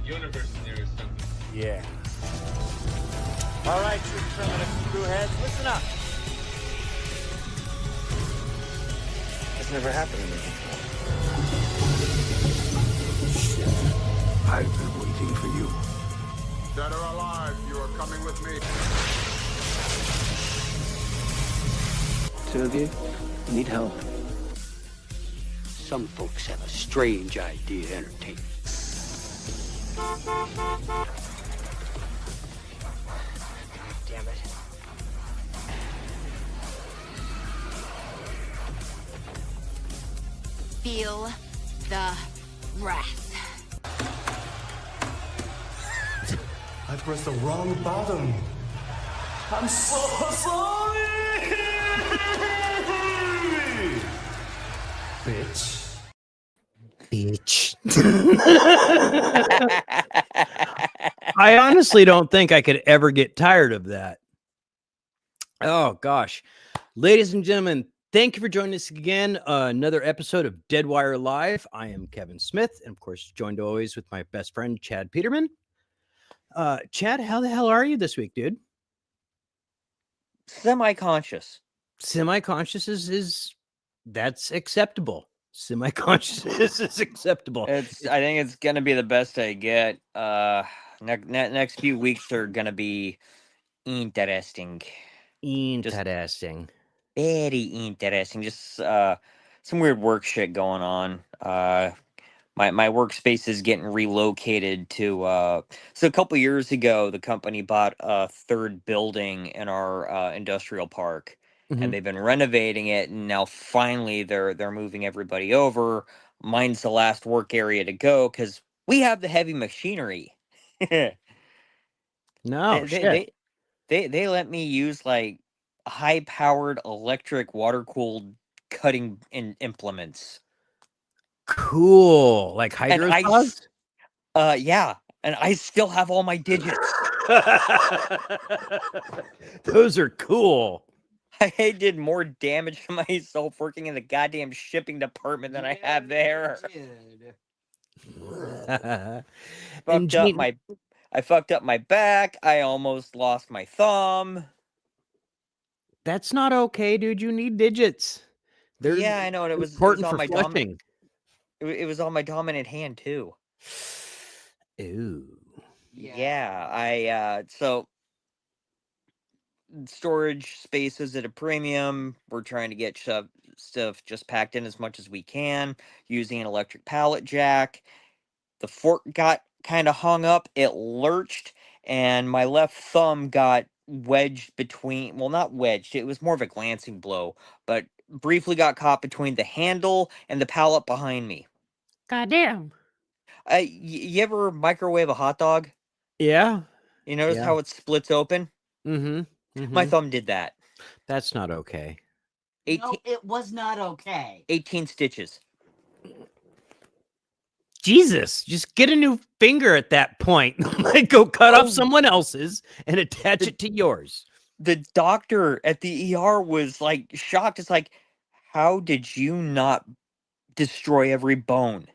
universe in there or something. Yeah. All right, you primitive screwheads, listen up. That's never happened to me before. Shit. I've been waiting for you. Dead or alive, you are coming with me. Two of you need help. Some folks have a strange idea to entertain. Damn it. Feel the wrath. I pressed the wrong button. I'm so sorry! Bitch. Bitch. I honestly don't think I could ever get tired of that. Oh, gosh. Ladies and gentlemen, thank you for joining us again. Another episode of Deadwire Live. I am Kevin Smith, and of course, joined always with my best friend, Chad Peterman. Chad, how the hell are you this week, dude? Semi-conscious. Semi-conscious is that's acceptable. Semi-conscious is acceptable. I think it's gonna be the best I get. Next few weeks are gonna be interesting. Interesting. Very interesting. Just some weird work shit going on. My workspace is getting relocated to so a couple years ago the company bought a third building in our industrial park, and they've been renovating it, and now finally they're moving everybody over. Mine's the last work area to go because we have the heavy machinery. No, they let me use like high powered electric water cooled cutting implements. Cool. Like hydro saws? Yeah, and I still have all my digits. Those are cool. I did more damage to myself working in the goddamn shipping department than I have there. I fucked up my back. I almost lost my thumb. That's not okay, dude. You need digits. Yeah, I know, and it was important on for my flushing. It was on my dominant hand too. Ooh. Yeah, so storage space is at a premium. We're trying to get stuff just packed in as much as we can using an electric pallet jack. The fork got kind of hung up. It lurched, and my left thumb got wedged between. Well, not wedged. It was more of a glancing blow, but briefly got caught between the handle and the pallet behind me. Goddamn. You ever microwave a hot dog? Yeah. You notice how it splits open? Mm-hmm. My thumb did that. That's not okay. No, it was not okay. 18 stitches. Jesus, just get a new finger at that point. Like, go cut off someone else's and attach it to yours. The doctor at the ER was like shocked. It's like, how did you not destroy every bone?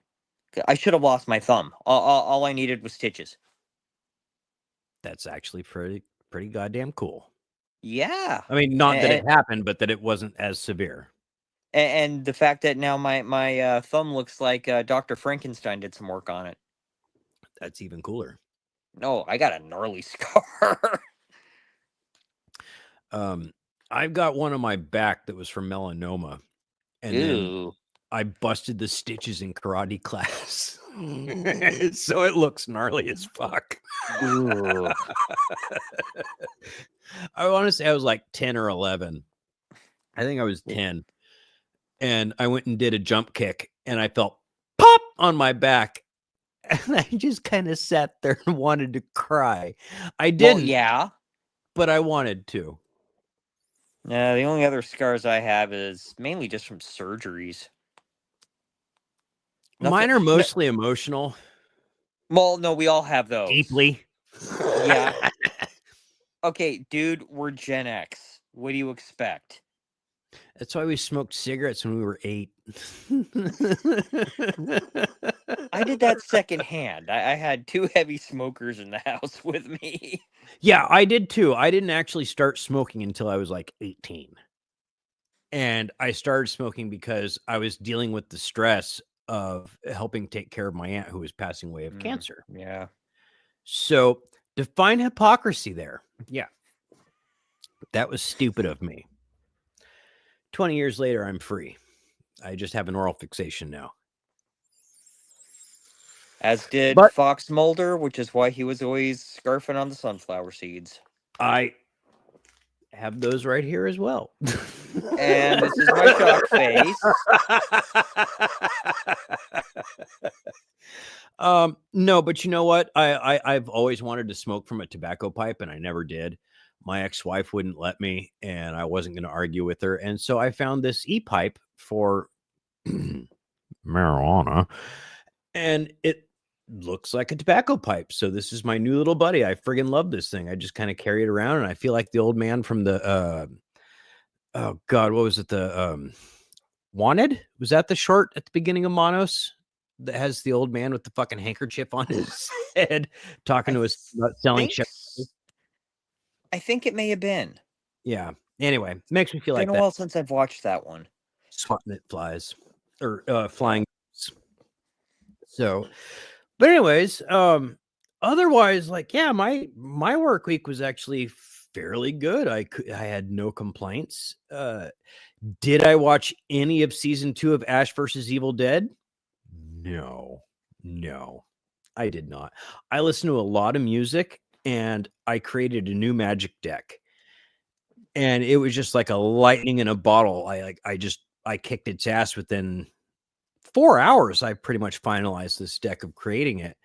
I should have lost my thumb. All I needed was stitches. That's actually pretty goddamn cool. Yeah. I mean, not that it happened, but that it wasn't as severe. And the fact that now my thumb looks like Dr. Frankenstein did some work on it. That's even cooler. No, I got a gnarly scar. I've got one on my back that was from melanoma. And then I busted the stitches in karate class. So it looks gnarly as fuck. I want to say I was like 10 or 11. I think I was 10. And I went and did a jump kick, and I felt pop on my back. And I just kind of sat there and wanted to cry. I didn't. Well, yeah. But I wanted to. Yeah, the only other scars I have is mainly just from surgeries. Mine are mostly emotional. Well, no, we all have those. Deeply. Yeah. Okay, dude, we're Gen X. What do you expect? That's why we smoked cigarettes when we were 8. I did that secondhand. I had 2 heavy smokers in the house with me. Yeah, I did too. I didn't actually start smoking until I was like 18. And I started smoking because I was dealing with the stress of helping take care of my aunt who was passing away of cancer. Yeah. So define hypocrisy there. Yeah. That was stupid of me. 20 years later, I'm free. I just have an oral fixation now. As did But- Fox Mulder, which is why he was always scarfing on the sunflower seeds. I have those right here as well. And this is my shock face. No, but you know what? I've always wanted to smoke from a tobacco pipe, and I never did. My ex-wife wouldn't let me, and I wasn't going to argue with her. And so I found this e-pipe for marijuana, and it looks like a tobacco pipe. So this is my new little buddy. I friggin' love this thing. I just kind of carry it around, and I feel like the old man from the oh God, what was it? The Wanted? Was that the short at the beginning of Monos that has the old man with the fucking handkerchief on his head talking to us about selling shit? I think it may have been. Yeah. Anyway, makes me feel It's like been a while since I've watched that one. Swatting at flies or flying. So, but anyways, otherwise, like, yeah, my work week was actually fairly good. I had no complaints. Did I watch any of season 2 of Ash versus Evil Dead? No, I did not. I listened to a lot of music, and I created a new magic deck, and it was just like a lightning in a bottle. I kicked its ass within 4 hours. I pretty much finalized this deck of creating it,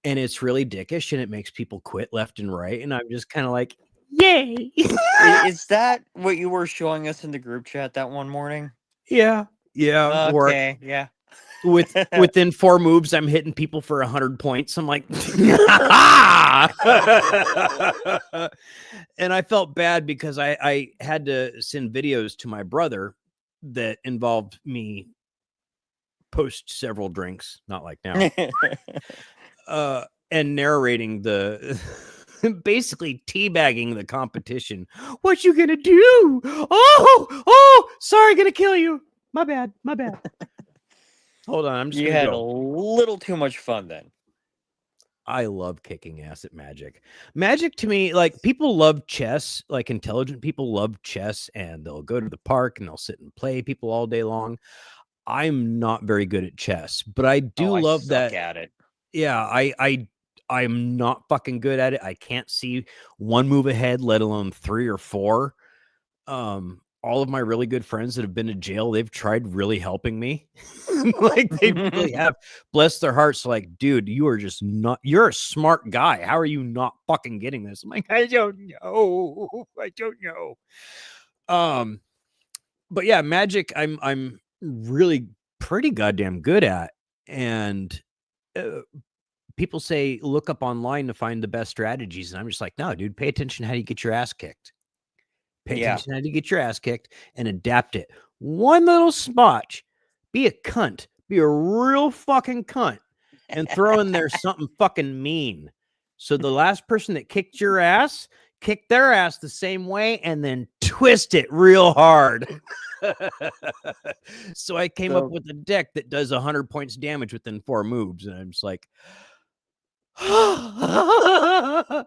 and it's really dickish, and it makes people quit left and right. And I'm just kind of like, yay. Is that what you were showing us in the group chat that one morning? Yeah. Okay, yeah. Within 4 moves, I'm hitting people for 100 points. I'm like, and I felt bad because I had to send videos to my brother that involved me post several drinks, not like now, and narrating the basically teabagging the competition. What you gonna do? Oh, sorry, gonna kill you. My bad. Hold on, I'm just. You had a little too much fun then. I love kicking ass at Magic. Magic to me, like, people love chess, like intelligent people love chess, and they'll go to the park and they'll sit and play people all day long. I'm not very good at chess, but I do love that. At it. Yeah, I'm not fucking good at it. I can't see one move ahead, let alone 3 or 4. All of my really good friends that have been to jail, they've tried really helping me. Like, they really have. Bless their hearts. Like, dude, you're a smart guy. How are you not fucking getting this? I'm like, I don't know. But yeah, Magic, I'm really pretty goddamn good at. And people say, look up online to find the best strategies. And I'm just like, no, dude, pay attention how you get your ass kicked. Pay attention how to get your ass kicked and adapt it. One little spot. Be a cunt. Be a real fucking cunt. And throw in there something fucking mean. So the last person that kicked your ass, kick their ass the same way and then twist it real hard. So I came up with a deck that does 100 points damage within 4 moves. And I'm just like, so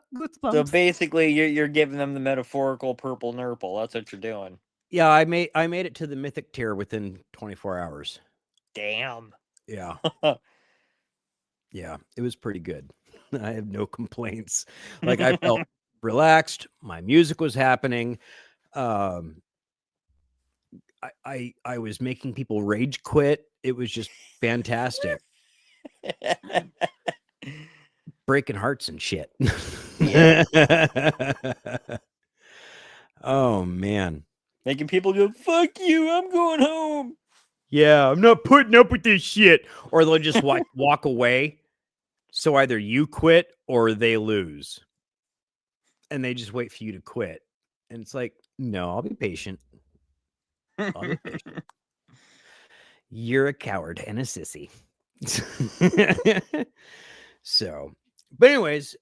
basically you're giving them the metaphorical purple nurple. That's what you're doing. Yeah, I made it to the mythic tier within 24 hours. Damn. Yeah. Yeah, it was pretty good. I have no complaints. Like, I felt relaxed. My music was happening. I was making people rage quit. It was just fantastic. Breaking hearts and shit. Yeah. Oh man. Making people go, fuck you, I'm going home. Yeah, I'm not putting up with this shit. Or they'll just walk away. So either you quit or they lose. And they just wait for you to quit. And it's like, no, I'll be patient. You're a coward and a sissy. So, but anyways,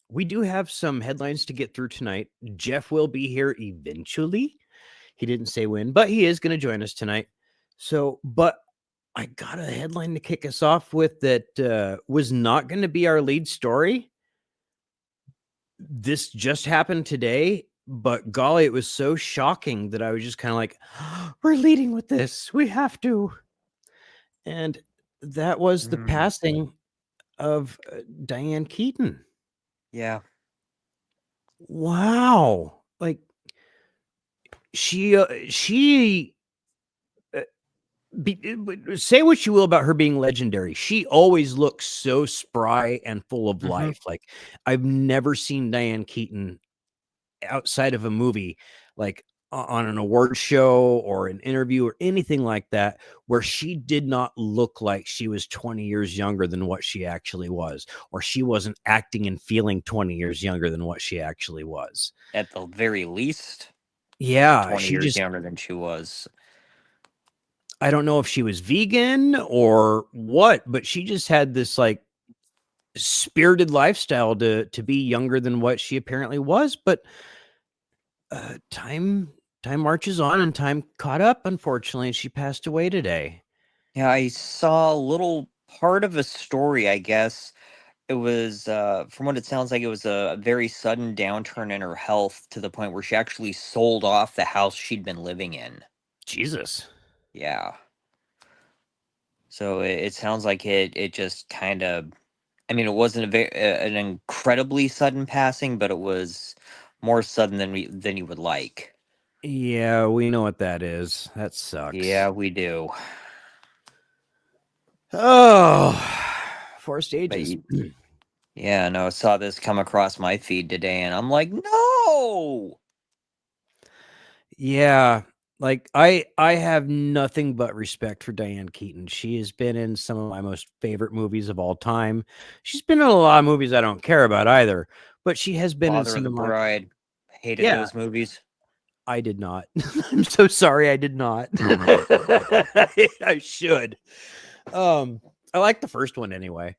we do have some headlines to get through tonight. Jeff will be here eventually. He didn't say when, but he is going to join us tonight. So, but I got a headline to kick us off with that was not going to be our lead story. This just happened today, but golly, it was so shocking that I was just kind of like, we're leading with this. We have to. And that was the passing of Diane Keaton. Yeah. Wow. Like say what you will about her being legendary. She always looks so spry and full of life. Like I've never seen Diane Keaton outside of a movie, like on an award show or an interview or anything like that, where she did not look like she was 20 years younger than what she actually was, or she wasn't acting and feeling 20 years younger than what she actually was. At the very least. Yeah. 20 years younger than she was. I don't know if she was vegan or what, but she just had this like spirited lifestyle to be younger than what she apparently was. But time marches on and time caught up, unfortunately, and she passed away today. Yeah, I saw a little part of a story, I guess. It was, from what it sounds like, it was a very sudden downturn in her health to the point where she actually sold off the house she'd been living in. Jesus. Yeah. So it sounds like it just kind of, I mean, it wasn't an incredibly sudden passing, but it was more sudden than you would like. Yeah, we know what that is. That sucks. Yeah, we do. Oh, Four Stages. Yeah, no, I saw this come across my feed today, and I'm like, no. Yeah, like I have nothing but respect for Diane Keaton. She has been in some of my most favorite movies of all time. She's been in a lot of movies I don't care about either, but she has been Father in some of the of my... Bride. Hated those movies. I did not. I'm so sorry. I did not. I should. I like the first one anyway.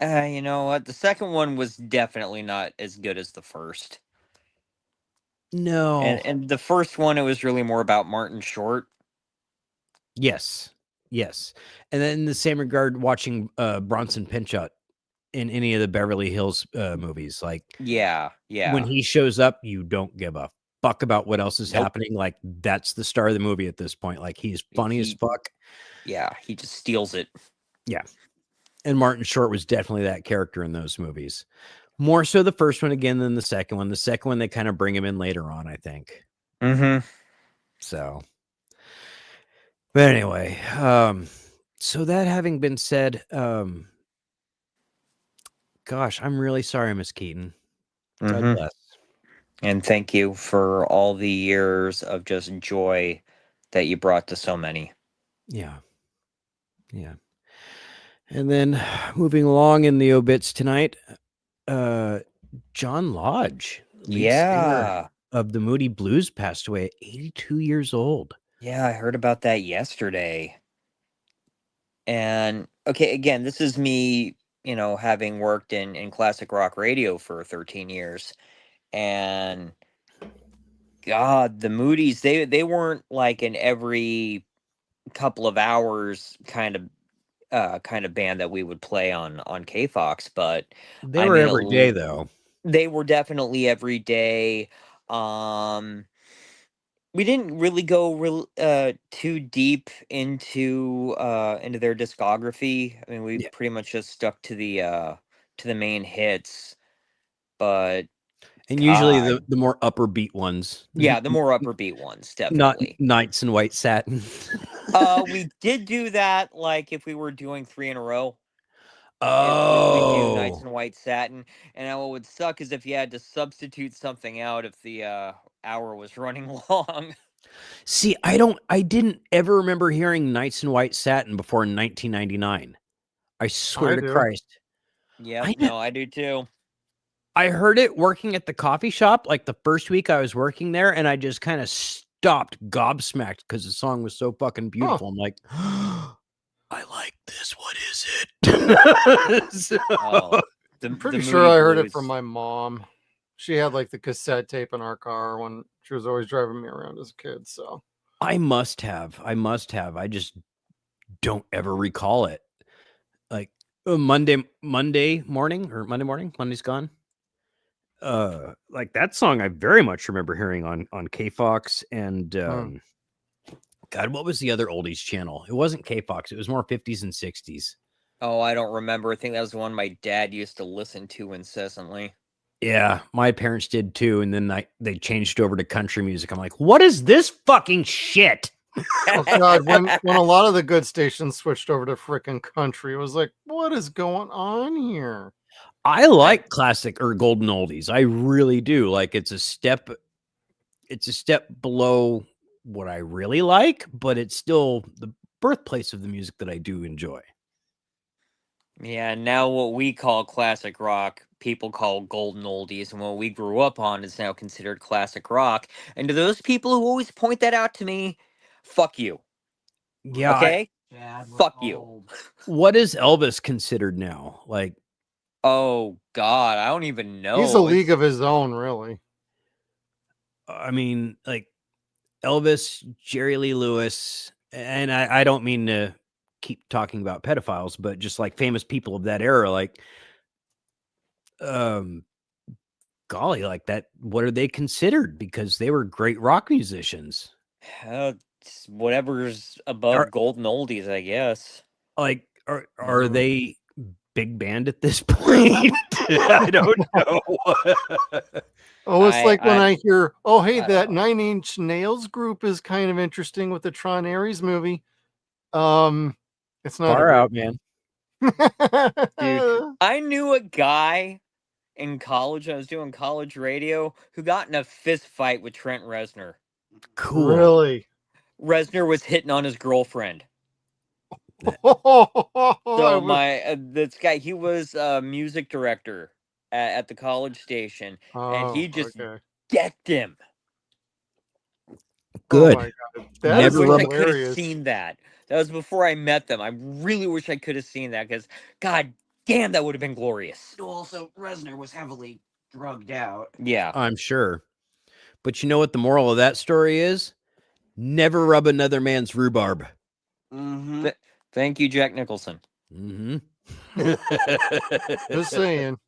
You know what? The second one was definitely not as good as the first. No. And the first one, it was really more about Martin Short. Yes. Yes. And then in the same regard, watching Bronson Pinchot in any of the Beverly Hills movies, like yeah, when he shows up, you don't give a fuck about what else is happening. Like that's the star of the movie at this point. Like he's funny as fuck. Yeah, he just steals it. Yeah. And Martin Short was definitely that character in those movies. More so the first one again than the second one. The second one, they kind of bring him in later on, I think. So, but anyway, so that having been said, gosh, I'm really sorry, Miss Keaton. God bless. And thank you for all the years of just joy that you brought to so many. Yeah. Yeah. And then moving along in the obits tonight, John Lodge, lead singer of the Moody Blues, passed away at 82 years old. Yeah, I heard about that yesterday. And okay, again, this is me, you know, having worked in classic rock radio for 13 years. And God, the Moody's, they weren't like an every couple of hours kind of band that we would play on KFox, but they were every day though. They were definitely every day. We didn't really go too deep into their discography. I mean, we pretty much just stuck to the main hits, but usually the more upper beat ones. Yeah, the more upper beat ones, definitely. Not Nights in White Satin. We did do that, like if we were doing 3 in a row. Oh, we do Nights in White Satin, and what would suck is if you had to substitute something out if the hour was running long. See, I didn't ever remember hearing Nights in White Satin before 1999. I swear to Christ. Yeah, no, I do too. I heard it working at the coffee shop, like the first week I was working there, and I just kind of stopped gobsmacked because the song was so fucking beautiful. I'm like, I like this. What is it? So- I'm pretty sure I heard it from my mom. She had like the cassette tape in our car when she was always driving me around as a kid. So I must have. I just don't ever recall it. Like Monday morning. Monday's Gone. Like that song I very much remember hearing on K-Fox and God, what was the other oldies channel? It wasn't K-Fox, it was more 50s and 60s. Oh, I don't remember. I think that was the one my dad used to listen to incessantly. Yeah, my parents did too, and then they changed over to country music. I'm like, what is this fucking shit? oh God, when a lot of the good stations switched over to frickin' country, it was like, what is going on here? I like classic or golden oldies. I really do. Like it's a step below what I really like, but it's still the birthplace of the music that I do enjoy. Yeah, now what we call classic rock, people call golden oldies, and what we grew up on is now considered classic rock. And to those people who always point that out to me, fuck you. Yeah. Okay? Fuck you. What is Elvis considered now? Like, oh God, I don't even know. He's a league of his own, really. I mean, like Elvis, Jerry Lee Lewis, and I don't mean to keep talking about pedophiles, but just like famous people of that era, like, golly, like that. What are they considered? Because they were great rock musicians. Whatever's above golden oldies, I guess. Like, are they big band at this point? I don't know. Oh, it's like when I hear, oh, hey, that 9 Inch Nails group is kind of interesting with the Tron Ares movie. It's not far out, man. Dude, I knew a guy in college. I was doing college radio who got in a fist fight with Trent Reznor. Cool. Really? Reznor was hitting on his girlfriend. So this guy, he was a music director at the college station, and he just decked him. Good. Oh my God. That I is wish I could have hilarious. seen that. That was before I met them. I really wish I could have seen that because, God damn, that would have been glorious. Also, Reznor was heavily drugged out. Yeah. I'm sure. But you know what the moral of that story is? Never rub another man's rhubarb. Mm-hmm. Thank you, Jack Nicholson. Mm-hmm. Just saying.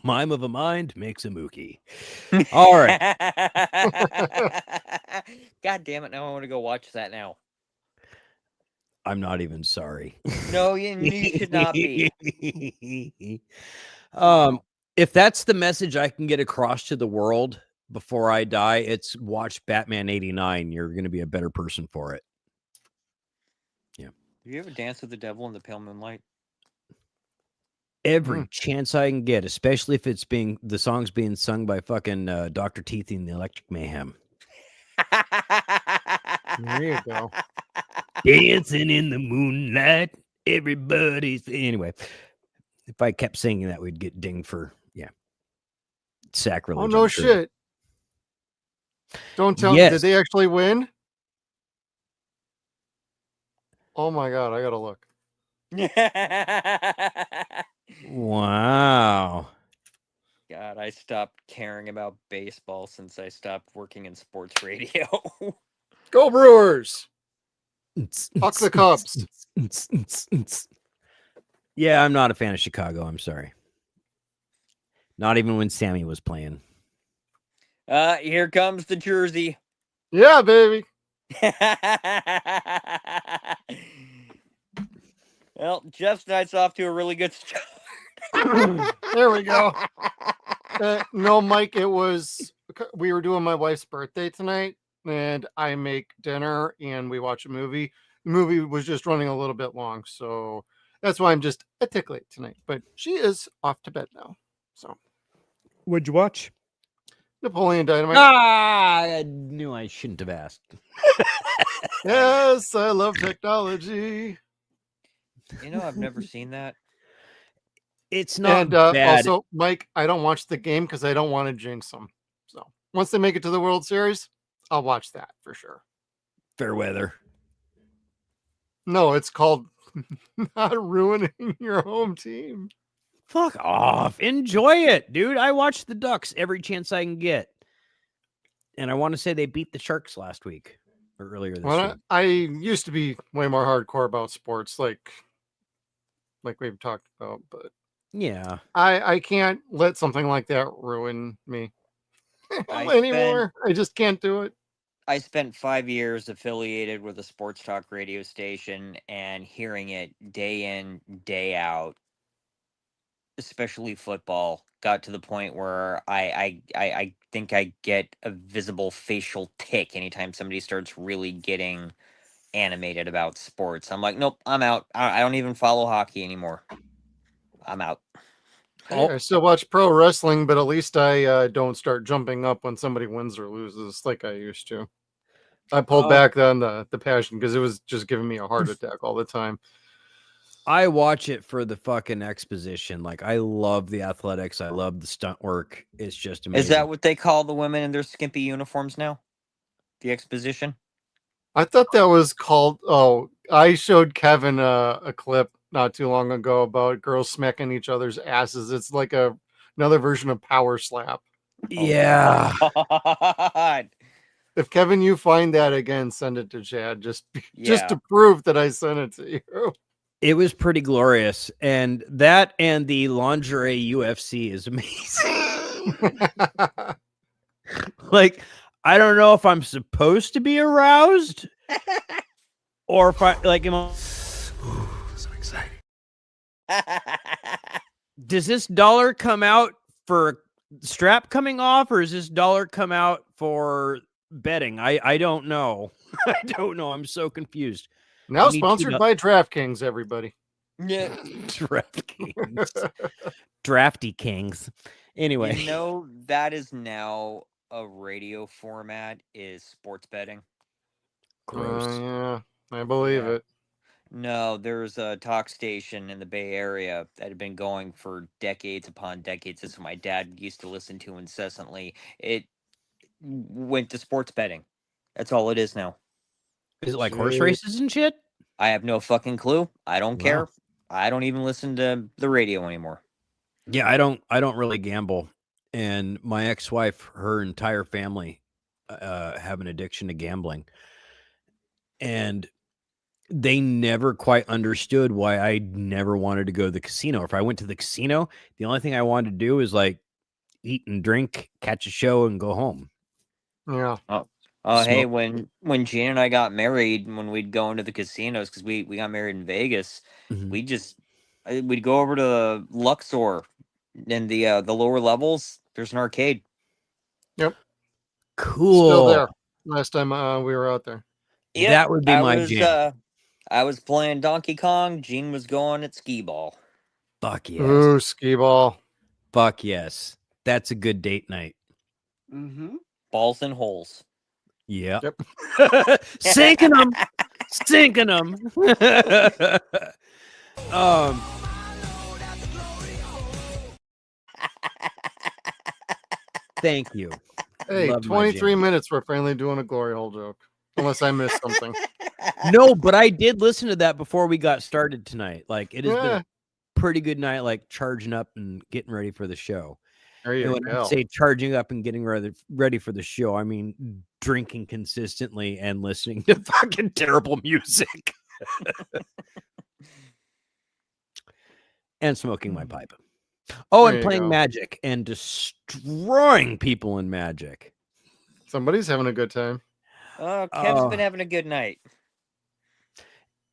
Mime of a mind makes a mookie. All right. God damn it. Now I want to go watch that now. I'm not even sorry. No, you should not be. If that's the message I can get across to the world before I die, it's watch Batman 89. You're going to be a better person for it. Yeah. Have you ever danced with the devil in the pale moonlight? Every chance I can get, especially if the song's being sung by fucking Dr. Teethy and the Electric Mayhem. There you go. Dancing in the moonlight, everybody's anyway. If I kept singing that, we'd get dinged for sacrilege. Oh no shit! Don't tell me. Did they actually win? Oh my God! I gotta look. Wow. God, I stopped caring about baseball since I stopped working in sports radio. Go Brewers! Fuck the Cubs. Yeah, I'm not a fan of Chicago. I'm sorry. Not even when Sammy was playing. Here comes the jersey. Yeah, baby. Well, Jeff's night's off to a really good start. There we go. No, Mike, we were doing my wife's birthday tonight, and I make dinner and we watch a movie. The movie was just running a little bit long, so that's why I'm just a tick late tonight. But she is off to bed now. So, what'd you watch? Napoleon Dynamite. I knew I shouldn't have asked. Yes, I love technology. You know, I've never seen that. It's not and bad. Also, Mike, I don't watch the game because I don't want to jinx them. So once they make it to the World Series, I'll watch that for sure. Fair weather. No, it's called not ruining your home team. Fuck off. Enjoy it, dude. I watch the Ducks every chance I can get. And I want to say they beat the Sharks last week or earlier this week. I used to be way more hardcore about sports, like we've talked about, but Yeah. I can't let something like that ruin me anymore. I just can't do it. I spent 5 years affiliated with a sports talk radio station, and hearing it day in, day out, especially football, got to the point where I think I get a visible facial tick anytime somebody starts really getting animated about sports. I'm like, nope, I'm out. I don't even follow hockey anymore. I'm out. I still watch pro wrestling, but at least I don't start jumping up when somebody wins or loses like I used to. I pulled back on the passion because it was just giving me a heart attack all the time. I watch it for the fucking exposition. Like, I love the athletics. I love the stunt work. It's just amazing. Is that what they call the women in their skimpy uniforms now? The exposition? I thought that was called. Oh, I showed Kevin a clip not too long ago about girls smacking each other's asses. It's like another version of power slap. Yeah. God. If Kevin, you find that again, send it to Chad just to prove that I sent it to you. It was pretty glorious, and that and the lingerie UFC is amazing. Like, I don't know if I'm supposed to be aroused or if I like. So exciting. Does this dollar come out for strap coming off, or does this dollar come out for betting? I don't know. I don't know. I'm so confused. Now sponsored by DraftKings, everybody. Yeah. DraftKings. Drafty Kings. Anyway. You know, that is now a radio format, is sports betting. Gross. Yeah, I believe it. No, there's a talk station in the Bay Area that had been going for decades upon decades. This is what my dad used to listen to incessantly. It went to sports betting. That's all it is now. Is it like horse races and shit? I have no fucking clue. I don't care. I don't even listen to the radio anymore. Yeah, I don't really gamble. And my ex-wife, her entire family have an addiction to gambling. And they never quite understood why I never wanted to go to the casino. If I went to the casino, the only thing I wanted to do is like eat and drink, catch a show, and go home. Yeah. Hey, when Jan and I got married, when we'd go into the casinos, because we got married in Vegas, we'd go over to Luxor in the lower levels. There's an arcade. Yep. Cool. Still there. Last time we were out there. Yeah, that would be my jam. I was playing Donkey Kong. Gene was going at skee ball. Fuck yes. Ooh, skee ball. Fuck yes. That's a good date night. Mm-hmm. Balls and holes. Yeah. Yep. Sinking them. Sinking them. Thank you. Hey, 23 minutes. We're finally doing a glory hole joke. Unless I missed something. No, but I did listen to that before we got started tonight. Like, it has been a pretty good night, like charging up and getting ready for the show. There you when go. I say charging up and getting ready for the show, I mean drinking consistently and listening to fucking terrible music. And smoking my pipe. Oh, and playing Magic and destroying people in Magic. Somebody's having a good time. Oh, Kev's been having a good night.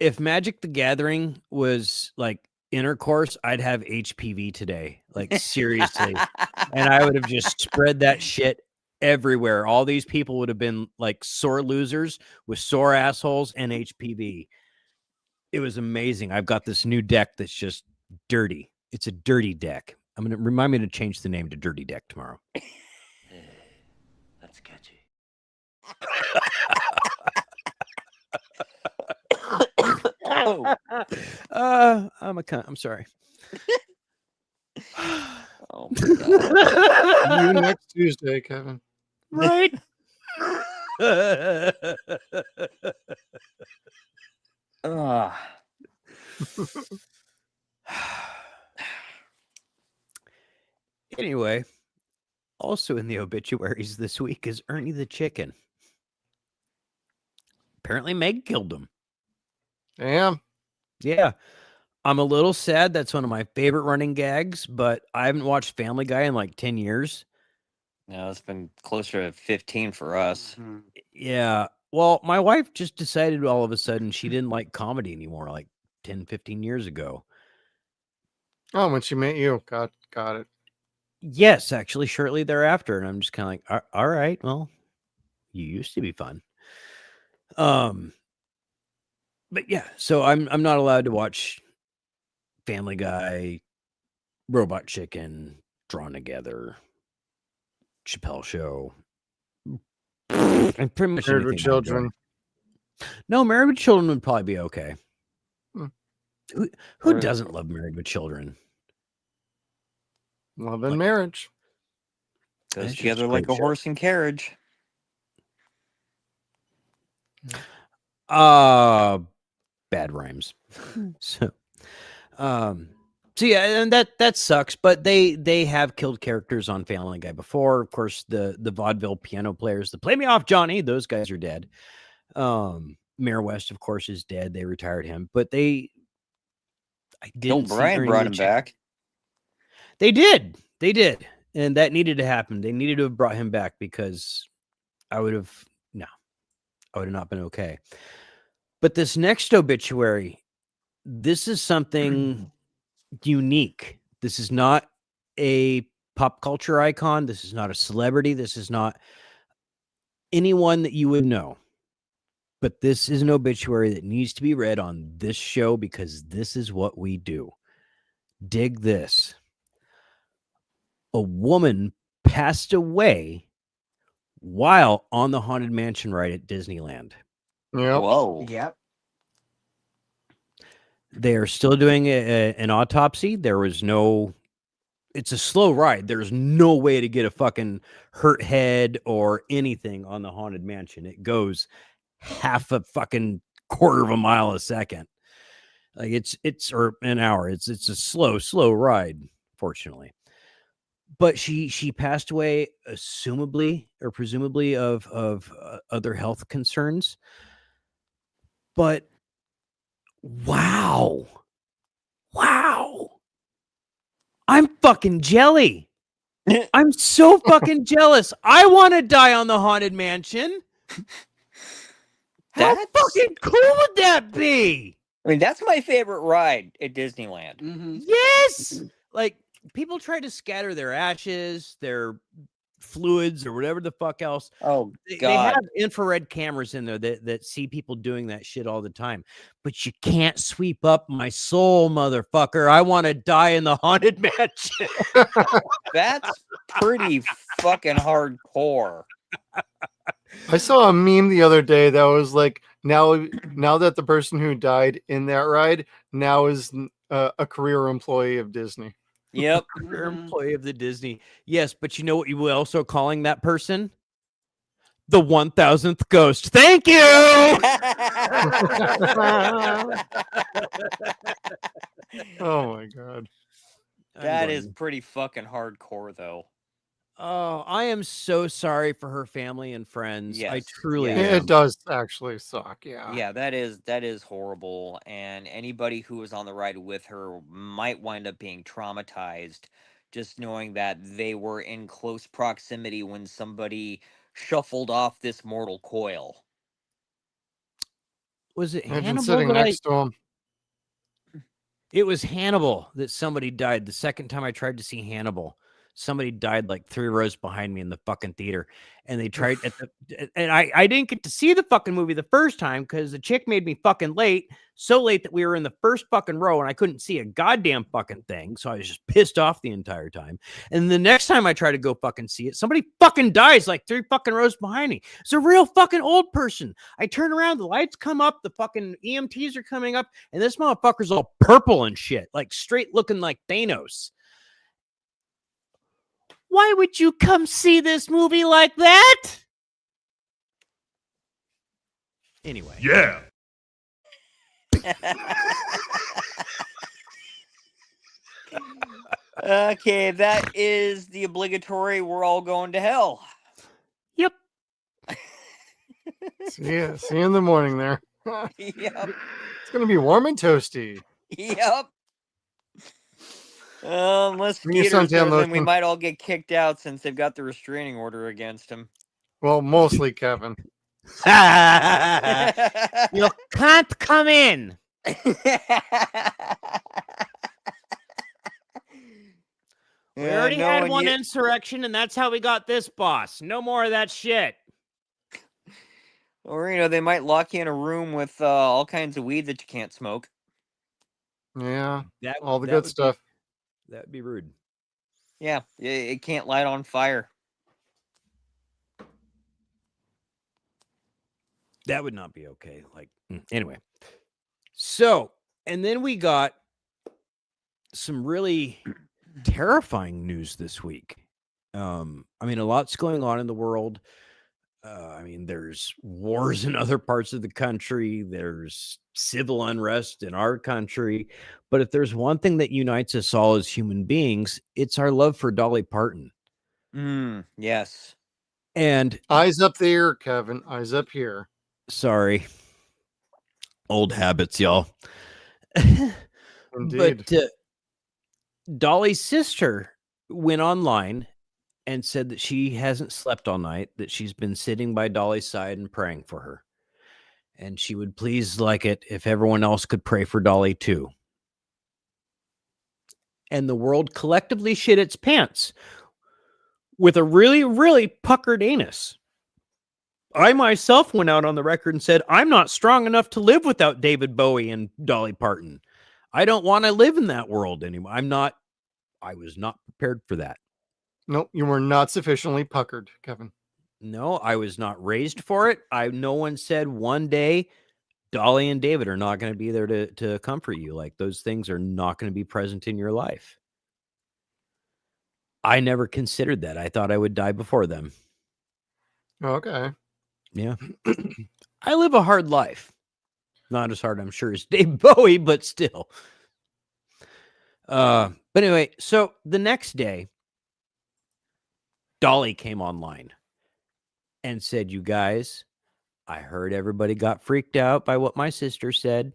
If Magic the Gathering was like intercourse, I'd have HPV today. Like, seriously. And I would have just spread that shit everywhere. All these people would have been like sore losers with sore assholes and HPV. It was amazing. I've got this new deck that's just dirty. It's a dirty deck. I'm going to remind me to change the name to Dirty Deck tomorrow. That's catchy. I'm a cunt. I'm sorry. Oh my God. See you next Tuesday, Kevin. Right? Ugh. Anyway, also in the obituaries this week is Ernie the chicken. Apparently Meg killed him. Damn. Yeah. I'm a little sad. That's one of my favorite running gags, but I haven't watched Family Guy in like 10 years. No, it's been closer to 15 for us. Yeah. Well, my wife just decided all of a sudden she didn't like comedy anymore, like 10, 15 years ago. Oh, when she met you. Got it. Yes, actually, shortly thereafter. And I'm just kind of like, all right, well, you used to be fun. But yeah, so I'm not allowed to watch Family Guy, Robot Chicken, Drawn Together, Chappelle Show, and pretty much Married anything with I Children. enjoy. No, Married with Children would probably be okay. Hmm. Who doesn't love Married with Children? Love and marriage. Goes It's just together a like a great show. horse and carriage. Bad rhymes. So yeah, and that sucks, but they have killed characters on Family Guy before. Of course, the vaudeville piano players, the Play Me Off Johnny, those guys are dead. Mayor West, of course, is dead. They retired him, but I didn't see Brian Ernie brought the him Chicken. back. They did. And that needed to happen. They needed to have brought him back because I would have not been okay. But this next obituary, this is something unique. This is not a pop culture icon. This is not a celebrity. This is not anyone that you would know. But this is an obituary that needs to be read on this show because this is what we do. Dig this. A woman passed away while on the Haunted Mansion ride at Disneyland. Yep. Whoa. Yep. They are still doing an autopsy. It's a slow ride. There's no way to get a fucking hurt head or anything on the Haunted Mansion. It goes half a fucking quarter of a mile a second. Like it's or an hour. It's a slow ride, fortunately. But she passed away, assumably or presumably of other health concerns. But wow, I'm fucking jelly. I'm so fucking jealous. I want to die on the Haunted Mansion. How fucking cool would that be? I mean, that's my favorite ride at Disneyland. Mm-hmm. Yes. Like, people try to scatter their ashes, their fluids, or whatever the fuck else. Oh, They God. have infrared cameras in there that see people doing that shit all the time. But you can't sweep up my soul, motherfucker. I want to die in the Haunted Mansion. That's pretty fucking hardcore. I saw a meme the other day that was like, now that the person who died in that ride now is a career employee of Disney. Yep. You're an employee of the Disney. Yes, but you know what you were also calling that person? The 1000th ghost. Thank you. Oh my God. That is pretty fucking hardcore, though. Oh, I am so sorry for her family and friends. I Yes, truly yes. am. It does actually suck. Yeah. Yeah, that is horrible. And anybody who was on the ride with her might wind up being traumatized, just knowing that they were in close proximity when somebody shuffled off this mortal coil. Was it Imagine Hannibal? sitting next to him. It was Hannibal that somebody died. The second time I tried to see Hannibal, somebody died like 3 rows behind me in the fucking theater. And they tried and I didn't get to see the fucking movie the first time because the chick made me fucking late. So late that we were in the first fucking row and I couldn't see a goddamn fucking thing. So I was just pissed off the entire time. And the next time I try to go fucking see it, somebody fucking dies like 3 fucking rows behind me. It's a real fucking old person. I turn around, the lights come up, the fucking EMTs are coming up, and this motherfucker's all purple and shit, like straight looking like Thanos. Why would you come see this movie like that? Anyway. Yeah. Okay, that is the obligatory we're all going to hell. Yep. See you in the morning there. Yep. It's going to be warm and toasty. Yep. Unless Bring your Skeeter's suntan there, then we lotion. might all get kicked out since they've got the restraining order against him. Well, mostly Kevin. You can't come in. We already had one insurrection, and that's how we got this boss. No more of that shit. Or, they might lock you in a room with all kinds of weed that you can't smoke. Yeah, all the good stuff. That would be rude. Yeah, it can't light on fire. That would not be okay. Anyway. So, and then we got some really terrifying news this week. A lot's going on in the world. There's wars in other parts of the country. There's civil unrest in our country. But if there's one thing that unites us all as human beings, it's our love for Dolly Parton. Yes. And eyes up there, Kevin. Eyes up here. Sorry. Old habits, y'all. Indeed. But Dolly's sister went online and said that she hasn't slept all night, that she's been sitting by Dolly's side and praying for her. And she would please like it if everyone else could pray for Dolly too. And the world collectively shit its pants with a really, really puckered anus. I myself went out on the record and said, I'm not strong enough to live without David Bowie and Dolly Parton. I don't want to live in that world anymore. I was not prepared for that. Nope, you were not sufficiently puckered, Kevin. No, I was not raised for it. No one said one day Dolly and David are not going to be there to comfort you. Like, those things are not going to be present in your life. I never considered that. I thought I would die before them. Okay. Yeah. I live a hard life. Not as hard, I'm sure, as Dave Bowie, but still. But anyway, so the next day, Dolly came online and said, you guys, I heard everybody got freaked out by what my sister said.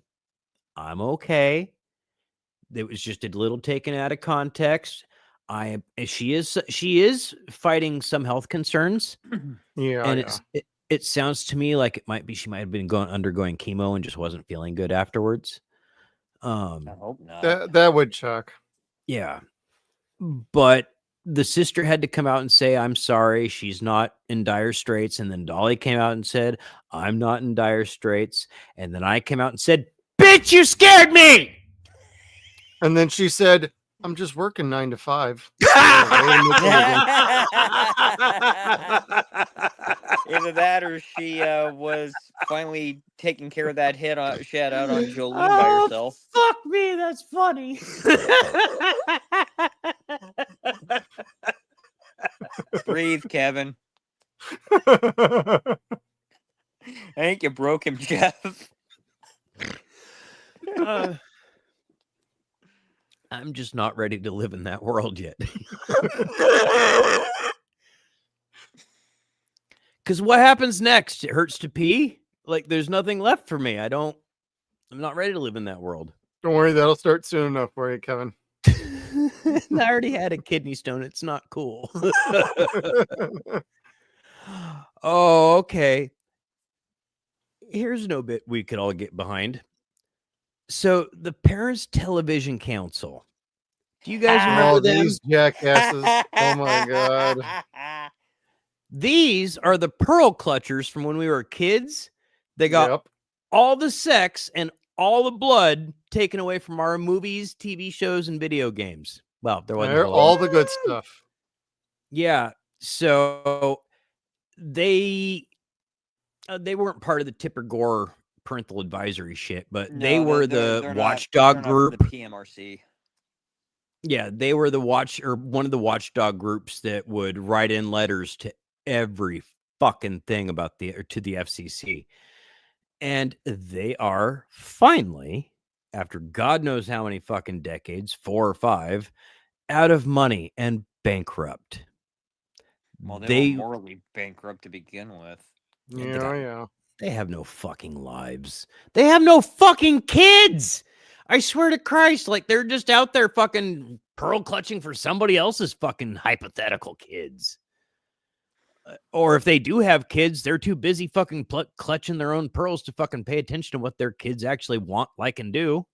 I'm okay. It was just a little taken out of context. She is fighting some health concerns. Yeah. And it sounds to me like she might have been undergoing chemo and just wasn't feeling good afterwards. I hope not. That would check. Yeah. But the sister had to come out and say, I'm sorry, she's not in dire straits. And then Dolly came out and said, I'm not in dire straits. And then I came out and said, bitch, you scared me. And then she said, I'm just working 9 to 5. Either that or she was finally taking care of that she had out on Jolene by herself. Fuck me, that's funny. Breathe, Kevin. I think you broke him, Jeff. I'm just not ready to live in that world yet. Because what happens next? It hurts to pee. Like, there's nothing left for me. I'm not ready to live in that world. Don't worry, that'll start soon enough for you, Kevin. I already had a kidney stone. It's not cool. Oh, okay. Here's no bit we could all get behind. So the Parents Television Council. Do you guys remember them? These jackasses. Oh my God. These are the pearl clutchers from when we were kids. They got all the sex and all the blood taken away from our movies, TV shows, and video games. Well, there wasn't all the good stuff. Yeah. So they weren't part of the Tipper Gore parental advisory shit, but they were the watchdog group. The PMRC. Yeah, they were one of the watchdog groups that would write in letters to every fucking thing to the FCC. And they are finally, after God knows how many fucking decades, 4 or 5, out of money and bankrupt. Well, they were morally bankrupt to begin with. Yeah. They have no fucking lives. They have no fucking kids. I swear to Christ, like they're just out there fucking pearl clutching for somebody else's fucking hypothetical kids. Or if they do have kids, they're too busy fucking clutching their own pearls to fucking pay attention to what their kids actually want, like, and do.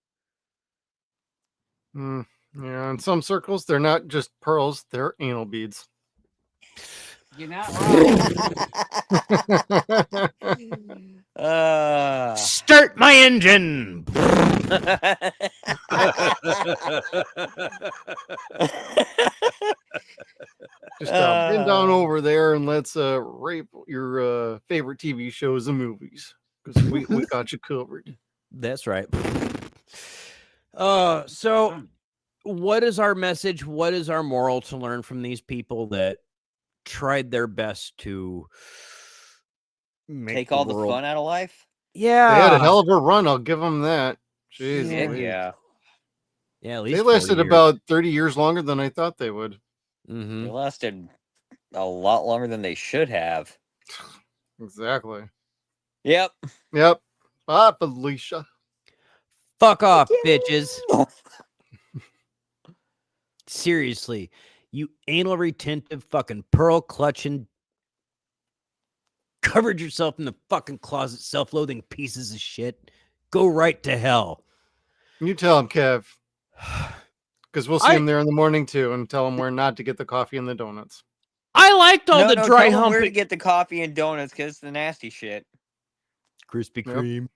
Yeah, in some circles, they're not just pearls, they're anal beads. You're not wrong. Start my engine. Just bend down over there and let's rape your favorite TV shows and movies, because we got you covered. That's right. So what is our message? What is our moral to learn from these people that tried their best to take all the fun out of life? Yeah. They had a hell of a run, I'll give them that. Jeez. Yeah. Yeah, at least they lasted about 30 years longer than I thought they would. They lasted a lot longer than they should have. Exactly. Yep. Bye, Felicia. Fuck off, bitches. Seriously, you anal retentive fucking pearl clutching, covered yourself in the fucking closet, self-loathing pieces of shit. Go right to hell. You tell him, Kev. Because we'll see him there in the morning too, and tell him where not to get the coffee and the donuts. I liked all the dry humping. Where to humping. get the coffee and donuts, because it's the nasty shit. Krispy Kreme.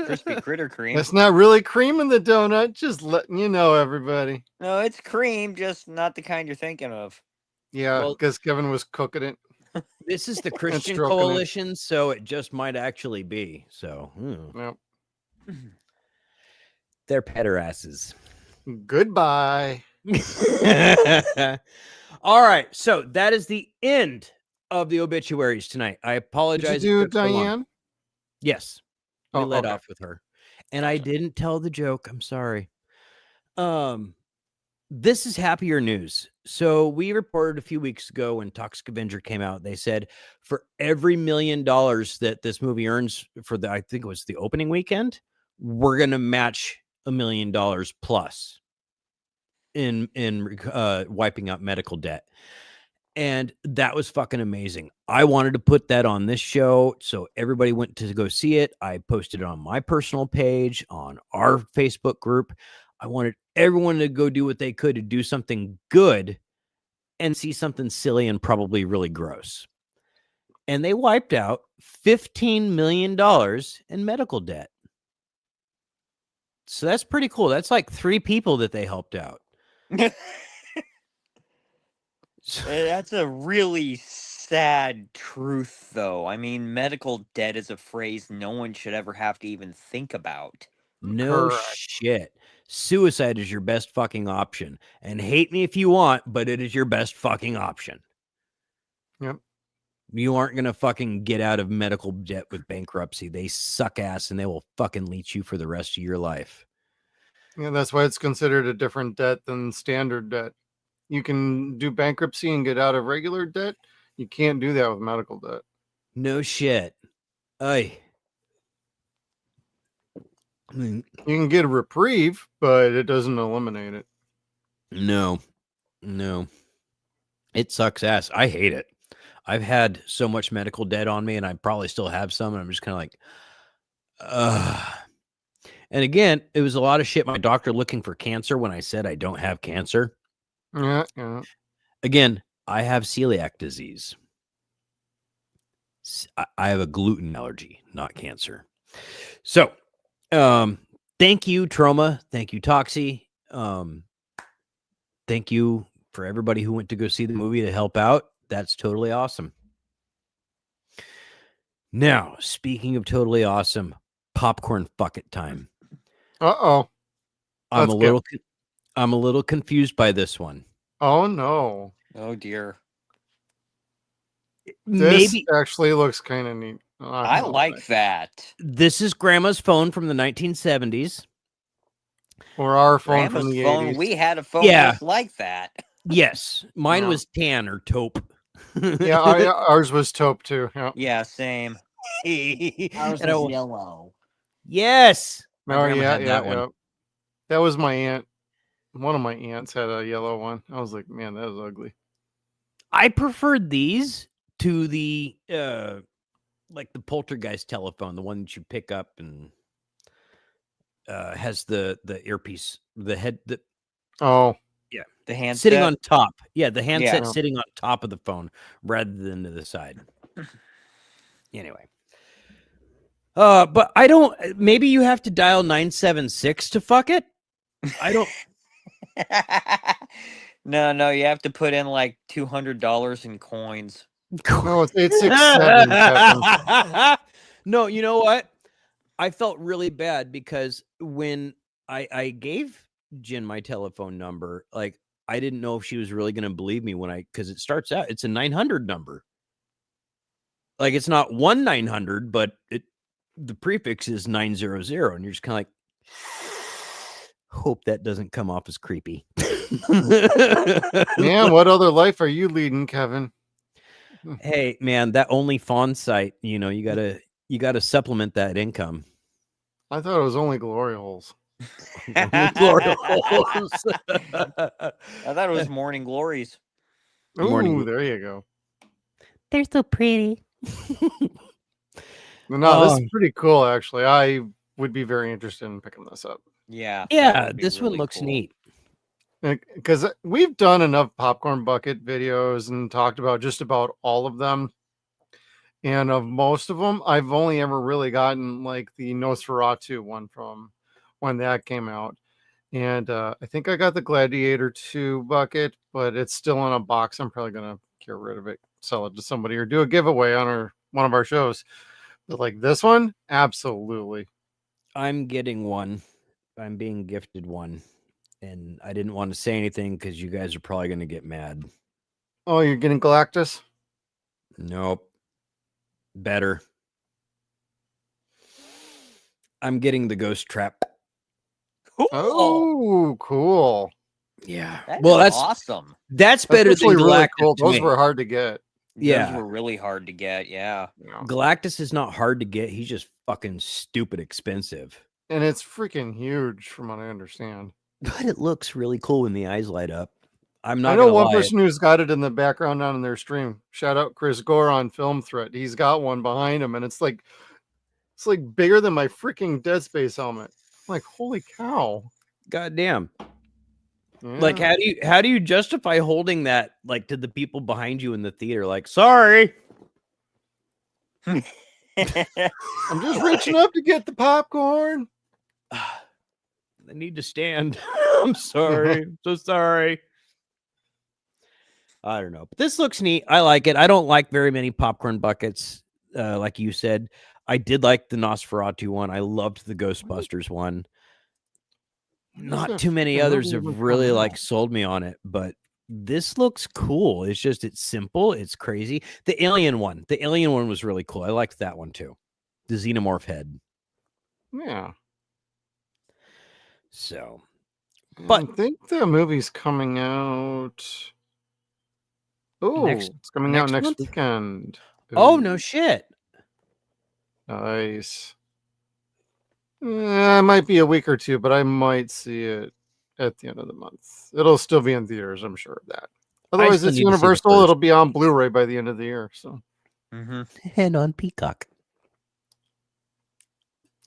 Crispy critter cream. That's not really cream in the donut. Just letting you know, everybody. No, it's cream, just not the kind you're thinking of. Yeah, because Kevin was cooking it. This is the Christian Coalition, so it just might actually be. So, they're pederasses. Goodbye. All right, so that is the end of the obituaries tonight. I apologize. Did you do Diane? Yes, we led off with her, and I didn't tell the joke. I'm sorry. This is happier news. So we reported a few weeks ago when Toxic Avenger came out, they said for every $1 million that this movie earns for I think it was the opening weekend, we're going to match $1 million plus in wiping out medical debt. And that was fucking amazing. I wanted to put that on this show, so everybody went to go see it. I posted it on my personal page, on our Facebook group. I wanted everyone to go do what they could to do something good and see something silly and probably really gross. And they wiped out $15 million in medical debt. So that's pretty cool. That's like 3 people that they helped out. That's a really sad truth, though. I mean, medical debt is a phrase no one should ever have to even think about. No shit. Suicide is your best fucking option. And hate me if you want, but it is your best fucking option. Yep. You aren't going to fucking get out of medical debt with bankruptcy. They suck ass and they will fucking leech you for the rest of your life. Yeah, that's why it's considered a different debt than standard debt. You can do bankruptcy and get out of regular debt. You can't do that with medical debt. No shit. Ay. You can get a reprieve, but it doesn't eliminate it. No. It sucks ass. I hate it. I've had so much medical debt on me, and I probably still have some, and I'm just kind of like, And again, it was a lot of shit. My doctor looking for cancer when I said I don't have cancer. Yeah. Again, I have celiac disease. I have a gluten allergy, not cancer. So, thank you, Trauma. Thank you, Toxie. Thank you for everybody who went to go see the movie to help out. That's totally awesome. Now, speaking of totally awesome, popcorn fuck it time. Uh-oh. I'm a little confused by this one. Oh no. Oh dear. This actually looks kind of neat. I like that. This is Grandma's phone from the 1970s. Or our phone Grandma's from the phone. 80s. We had a phone Yeah. just like that. Yes, mine Yeah. was tan or taupe. Yeah, ours was taupe too. Yeah. Yeah, same. Ours And was yellow. Yes. My Oh grandma yeah, had that one. yeah. That was my aunt. One of my aunts had a yellow one. I was like, man, that was ugly. I preferred these to the like the poltergeist telephone, the one that you pick up and has the earpiece, the head, the The handset. sitting on top. Yeah, the handset Yeah. sitting on top of the phone rather than to the side. Anyway. But I don't. Maybe you have to dial 976 to fuck it. I don't. No, you have to put in like $200 in coins. No, it's 867. Kevin. No, you know what? I felt really bad because when I gave Jen my telephone number, like I didn't know if she was really going to believe me because it starts out, it's a 900 number. Like it's not 1-900, but the prefix is 900, and you're just kind of like, hope that doesn't come off as creepy. Man, what other life are you leading, Kevin? Hey, man, that OnlyFans site, you gotta supplement that income. I thought it was only glory holes. Glory holes. I thought it was Morning Glories. Ooh, there you go. They're so pretty. No, this is pretty cool, actually. I would be very interested in picking this up. Yeah. Yeah, this one looks neat. Because we've done enough popcorn bucket videos and talked about just about all of them. And of most of them, I've only ever really gotten like the Nosferatu one from when that came out. And I think I got the Gladiator 2 bucket, but it's still in a box. I'm probably going to get rid of it, sell it to somebody, or do a giveaway on one of our shows. But like this one, absolutely. I'm getting one. I'm being gifted one. And I didn't want to say anything because you guys are probably going to get mad. Oh, you're getting Galactus? Nope. Better. I'm getting the Ghost Trap. Oh, cool. Yeah. That's awesome. That's better than really Galactus. cool. to Those me. were hard to get. Yeah. Those were really hard to get. Yeah. Galactus is not hard to get. He's just fucking stupid expensive. And it's freaking huge from what I understand. But it looks really cool when the eyes light up. I'm not I know gonna one lie. person who's got it in the background on their stream. Shout out Chris Gore on Film Threat. He's got one behind him, and it's like bigger than my freaking Dead Space helmet. I'm like, holy cow. God damn. Yeah. Like, how do you justify holding that like to the people behind you in the theater? Like, sorry. I'm just reaching up to get the popcorn. I need to stand. I'm sorry. I'm so sorry. I don't know. But this looks neat. I like it. I don't like very many popcorn buckets. Like you said, I did like the Nosferatu one. I loved the Ghostbusters one. Not too many others have really like sold me on it, but this looks cool. It's simple. It's crazy. The alien one was really cool. I liked that one too. The xenomorph head. Yeah. So, but I think the movie's coming out. Oh, it's coming out next weekend. Oh, no shit. Nice. It might be a week or two, but I might see it at the end of the month. It'll still be in theaters, I'm sure of that. Otherwise, it's Universal. It'll be on Blu-ray by the end of the year. So, and on Peacock.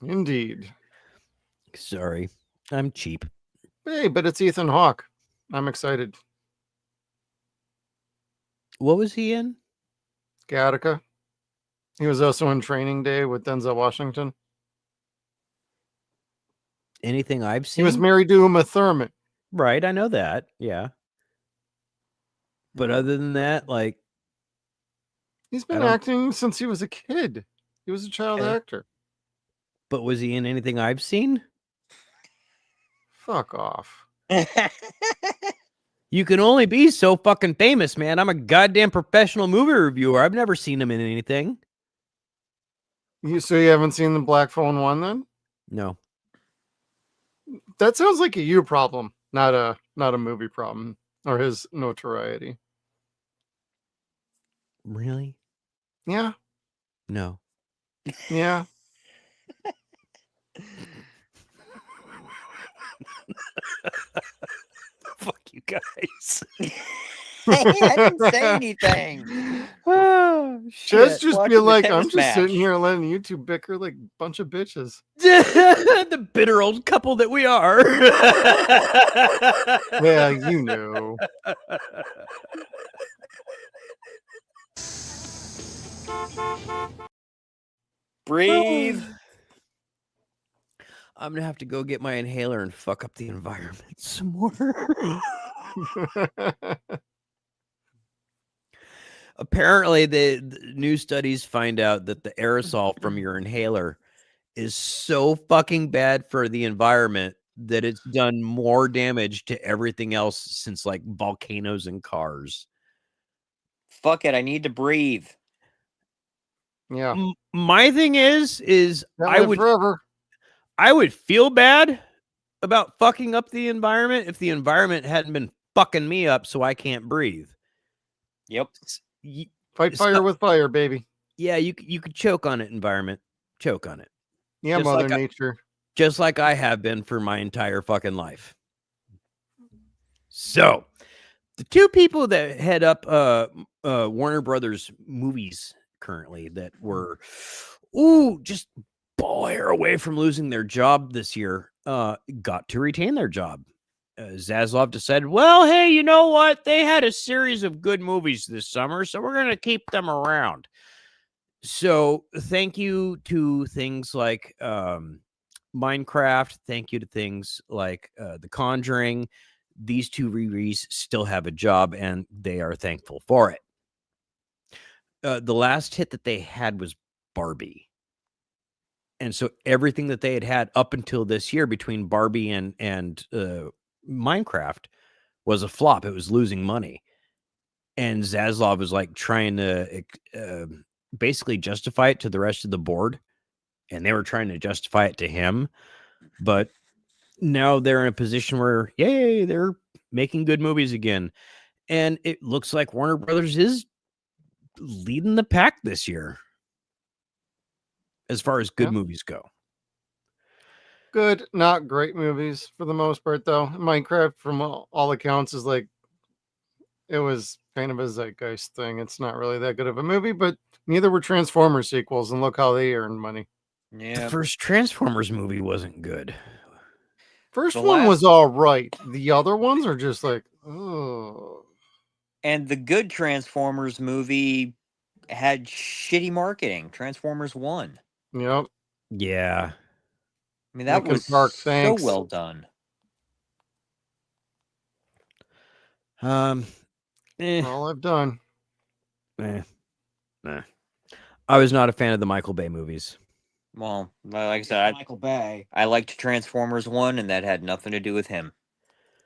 Indeed. Sorry, I'm cheap. Hey, but it's Ethan Hawke. I'm excited. What was he in? Gattaca. He was also in Training Day with Denzel Washington. Anything I've seen? He was married to Uma Thurman. Right, I know that. Yeah. But other than that, like... He's been acting since he was a kid. He was a child actor. But was he in anything I've seen? Fuck off. You can only be so fucking famous, man. I'm a goddamn professional movie reviewer. I've never seen him in anything. So you haven't seen the Black Phone 1 then? No. That sounds like a you problem, not a movie problem or his notoriety. Really? Yeah. No. Yeah. Fuck you guys. I didn't say anything. Oh, Just Watching be the like, I'm tennis just sitting match. here letting you two bicker like a bunch of bitches. The bitter old couple that we are. Yeah, you know. Breathe. I'm gonna have to go get my inhaler and fuck up the environment some more. Apparently, the new studies find out that the aerosol from your inhaler is so fucking bad for the environment that it's done more damage to everything else since like volcanoes and cars. Fuck it. I need to breathe. Yeah. My thing is forever. I would feel bad about fucking up the environment if the environment hadn't been fucking me up so I can't breathe. Yep. Fight fire with fire, baby. Yeah, you could choke on it, environment. Choke on it. Yeah, Just Mother like Nature. Just like I have been for my entire fucking life. So, the two people that head up Warner Brothers movies currently that were just ball hair away from losing their job this year got to retain their job. Zaslav decided, well, hey, you know what? They had a series of good movies this summer, so we're going to keep them around. So thank you to things like Minecraft. Thank you to things like The Conjuring. These two Riris still have a job, and they are thankful for it. The last hit that they had was Barbie. And so everything that they had up until this year between Barbie and Minecraft was a flop. It was losing money. And Zaslav was like trying to basically justify it to the rest of the board. And they were trying to justify it to him. But now they're in a position where, yay, they're making good movies again. And it looks like Warner Brothers is leading the pack this year as far as good movies go. Good, not great movies for the most part, though. Minecraft, from all accounts, is like, it was kind of a zeitgeist thing. It's not really that good of a movie, but neither were Transformers sequels, and look how they earned money. Yeah. The first Transformers movie wasn't good. First one was all right. The other ones are just like, oh. And the good Transformers movie had shitty marketing. Transformers 1. Yep. Yeah. I mean, that was Park, so well done. All I've done. I was not a fan of the Michael Bay movies. Well, like I said, Michael Bay. I liked Transformers 1, and that had nothing to do with him.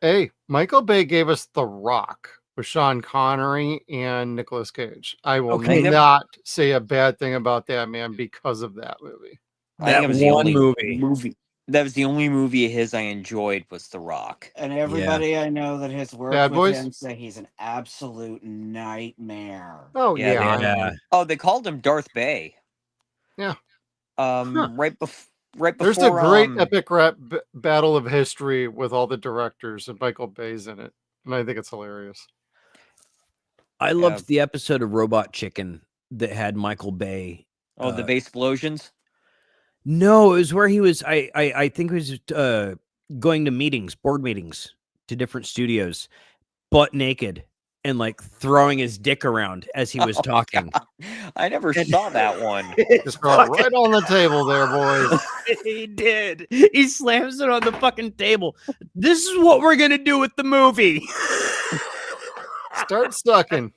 Hey, Michael Bay gave us The Rock with Sean Connery and Nicolas Cage. I will not say a bad thing about that man because of that movie. I think it was the only movie. That was the only movie of his I enjoyed was The Rock. And everybody I know that has worked Bad with Boys? him say he's an absolute nightmare. Oh, yeah. They called him Darth Bay. Yeah. Right before. There's a great epic rap battle of history with all the directors, and Michael Bay's in it, and I think it's hilarious. I loved the episode of Robot Chicken that had Michael Bay. Oh, the Bay explosions? No, it was where he was. I think he was going to board meetings to different studios, butt naked, and like throwing his dick around as he was talking. God. I never saw that one. Just throw it right on the table there, boys. He did. He slams it on the fucking table. This is what we're gonna do with the movie. Start sucking.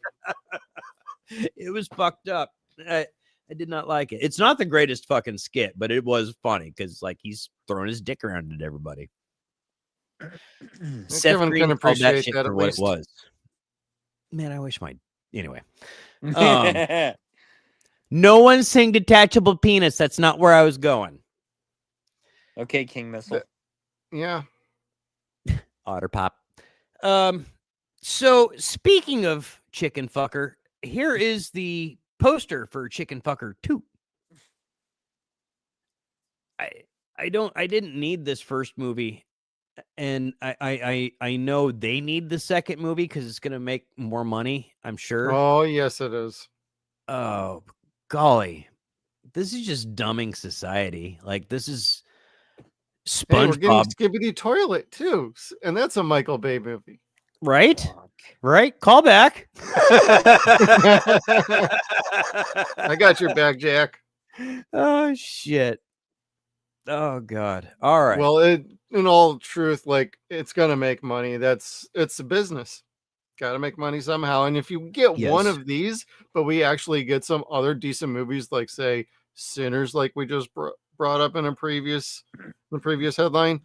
It was fucked up. I did not like it. It's not the greatest fucking skit, but it was funny because like he's throwing his dick around at everybody. Seth Kevin Green can called that appreciate shit that for at what least. it was. Man, I wish my anyway. No one's saying detachable penis. That's not where I was going. Okay, King Missile. Yeah. Otter Pop. So speaking of Chicken Fucker, here is the poster for Chicken Fucker 2. I didn't need this first movie, and I know they need the second movie because it's gonna make more money, I'm sure. Oh, yes, it is. Oh, golly. This is just dumbing society. Like, this is Hey, we're getting SpongeBob, Skibbity Toilet too, and that's a Michael Bay movie. right? Fuck. Right? Call back. I got your back, Jack. Oh, shit. Oh, God. All right. Well, in all truth, like it's gonna make money. It's a business. Got to make money somehow. And if you get one Yes. of these, but we actually get some other decent movies, like say Sinners, like we just brought up in the previous headline.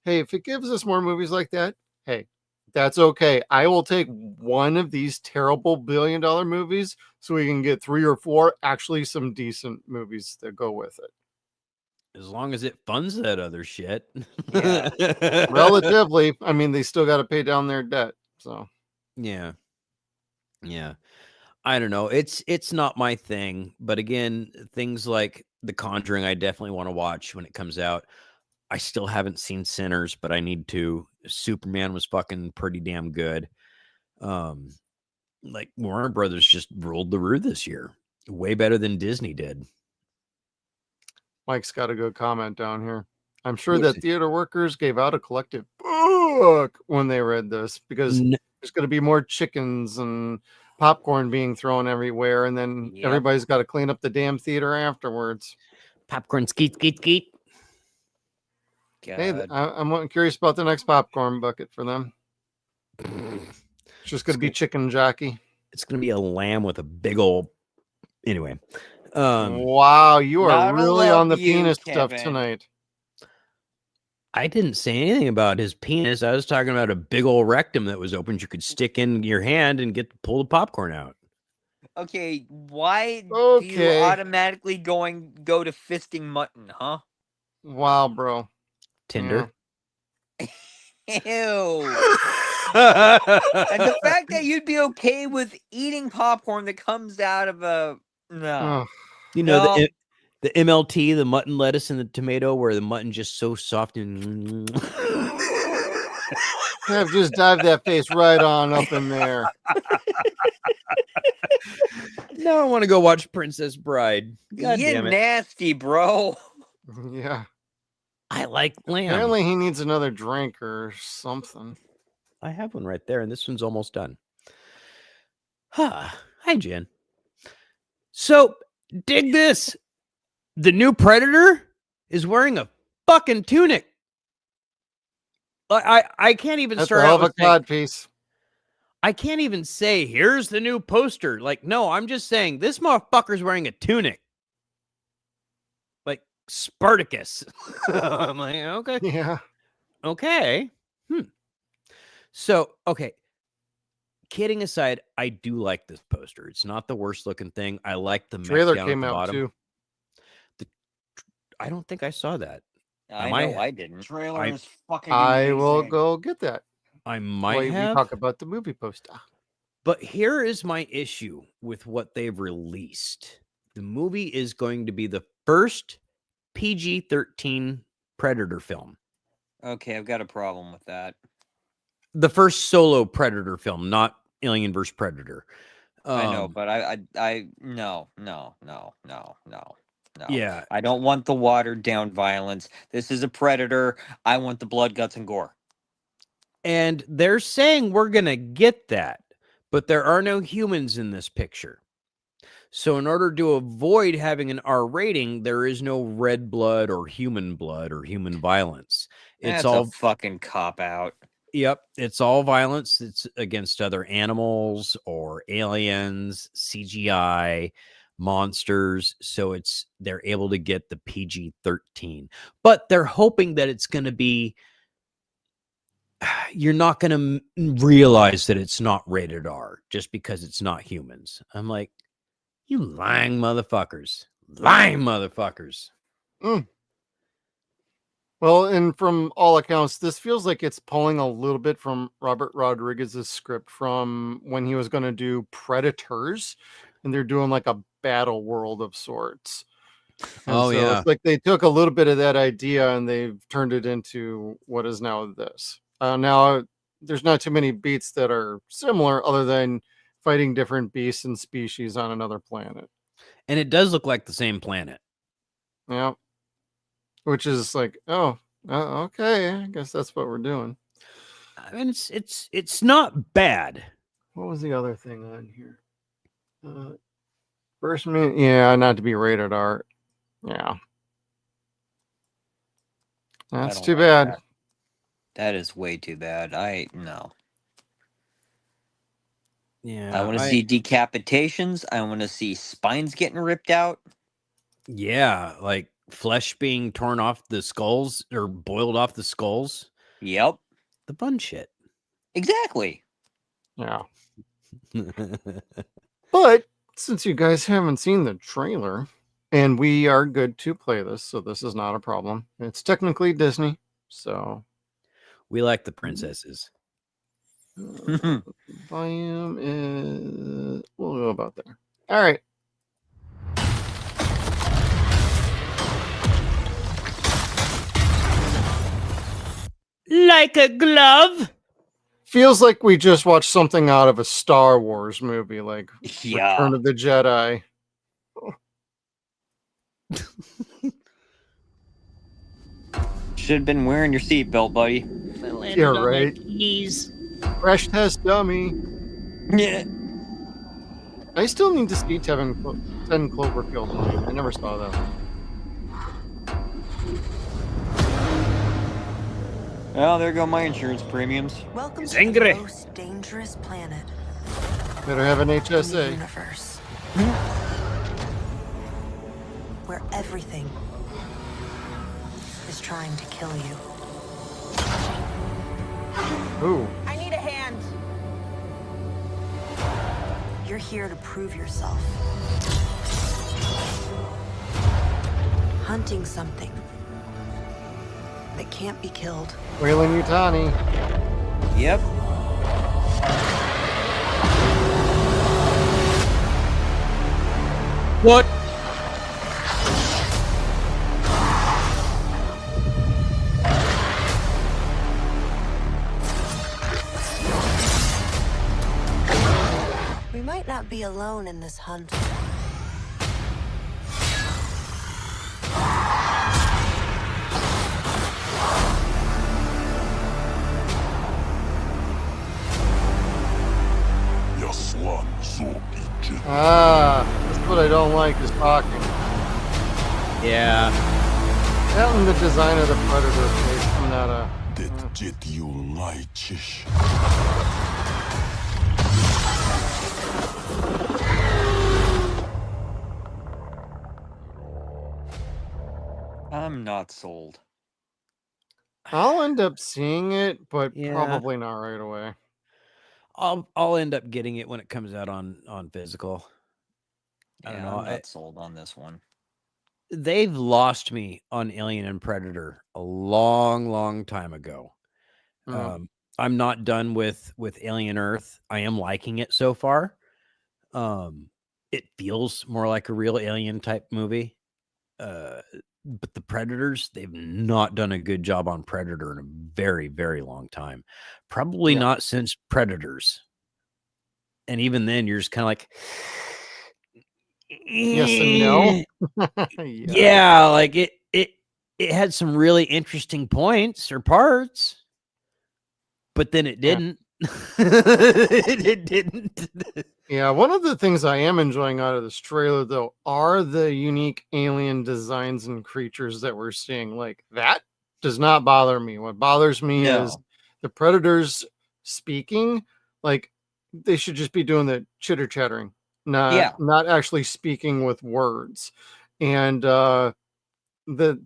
Hey, if it gives us more movies like that, hey, that's okay. I will take one of these terrible $1 billion movies so we can get 3 or 4 actually some decent movies that go with it. As long as it funds that other shit. Yeah. Relatively, I mean, they still got to pay down their debt. So Yeah. I don't know. It's not my thing, but again, things like The Conjuring, I definitely want to watch when it comes out. I still haven't seen Sinners, but I need to. Superman was fucking pretty damn good. Like Warner Brothers just ruled the roost this year, way better than Disney did. Mike's got a good comment down here. I'm sure What's that it? theater workers gave out a collective book when they read this because there's going to be more chickens and popcorn being thrown everywhere, and then Yep. everybody's got to clean up the damn theater afterwards. Popcorn skeet skeet skeet. Hey, God. I'm curious about the next popcorn bucket for them. It's just going to be chicken jockey. It's gonna be a lamb with a big old. Anyway, Wow, you are Gotta really love on the you, penis stuff Kevin. tonight. I didn't say anything about his penis. I was talking about a big old rectum that was open. You could stick in your hand and pull the popcorn out. Okay, why do you Okay. automatically go to fisting mutton, huh? Wow, bro. Tinder. Ew. And the fact that you'd be okay with eating popcorn that comes out of a no. Oh, You know, No. the MLT, the mutton lettuce and the tomato, where the mutton's just so soft and. Kev, just dive that face right on up in there. Now I want to go watch Princess Bride. God You're damn it. nasty, bro. Yeah. I like lamb. Apparently he needs another drink or something. I have one right there, and this one's almost done. Hi, Jen. So, dig this. The new Predator is wearing a fucking tunic. I can't even That's start a hell out of a with saying, cod piece. I can't even say, here's the new poster. Like, no, I'm just saying this motherfucker's wearing a tunic. Like Spartacus. I'm like, okay. Yeah. Okay. So, okay. Kidding aside, I do like this poster. It's not the worst looking thing. I like the mech Trailer down came at the out bottom. too. I don't think I saw that. I Am know I didn't. Trailer I- is fucking I will amazing. go get that. I While might we have. talk about the movie poster. But here is my issue with what they've released. The movie is going to be the first PG-13 Predator film. Okay, I've got a problem with that. The first solo Predator film, not Alien vs. Predator. I know, but I no. Yeah. I don't want the watered down violence. This is a Predator. I want the blood, guts, and gore. And they're saying we're going to get that, but there are no humans in this picture. So in order to avoid having an R rating, there is no red blood or human violence. It's That's all a fucking cop out. Yep, it's all violence. It's against other animals or aliens, CGI, monsters. So they're able to get the PG-13. But they're hoping that it's going to be, you're not going to realize that it's not rated R just because it's not humans. I'm like, You lying motherfuckers. Lying motherfuckers. Well, and from all accounts, this feels like it's pulling a little bit from Robert Rodriguez's script from when he was going to do Predators, and they're doing like a battle world of sorts. And Oh, so yeah. it's like they took a little bit of that idea and they've turned it into what is now this. Now, there's not too many beats that are similar other than fighting different beasts and species on another planet. And it does look like the same planet. Yeah. Which is like, okay, I guess that's what we're doing. I mean, it's not bad. What was the other thing on here? First minute, yeah, not to be rated R. Yeah, that's too bad. That is way too bad. No. Yeah, I want to see decapitations. I want to see spines getting ripped out. Yeah, like flesh being torn off the skulls or boiled off the skulls. Yep. The fun shit. Exactly. Yeah. But since you guys haven't seen the trailer, and we are good to play this, so this is not a problem. It's technically Disney, so we like the princesses. Volume is, we'll go about there. All right. Like a glove. Feels like we just watched something out of a Star Wars movie, like Yeah. Return of the Jedi. Should have been wearing your seatbelt, buddy. Yeah, right. Crash test dummy. Yeah. I still need to see 10 Cloverfield. I never saw that one. Well, there go my insurance premiums. Welcome to angry. the most dangerous planet Better have an in the HSA. universe. Where everything is trying to kill you. Ooh. I need a hand. You're here to prove yourself. Hunting something that can't be killed. Wayland Yutani. Yep. What? We might not be alone in this hunt. That's what I don't like is talking. Yeah. That and the design of the Predator face. I'm not a. I'm not sold. I'll end up seeing it, but Yeah. probably not right away. I'll end up getting it when it comes out on physical. I don't know. I'm not sold on this one. They've lost me on Alien and Predator a long time ago. I'm not done with Alien Earth. I am liking it so far. It feels more like a real alien type movie. But the Predators, they've not done a good job on Predator in a very long time. Probably not since Predators. And even then, you're just kind of like, yes and no. Yeah, like it had some really interesting points or parts, but then it didn't. It didn't. Yeah, one of the things I am enjoying out of this trailer, though, are the unique alien designs and creatures that we're seeing. Like, that does not bother me. What bothers me is the Predators speaking. Like, they should just be doing the chitter chattering, not actually speaking with words. And the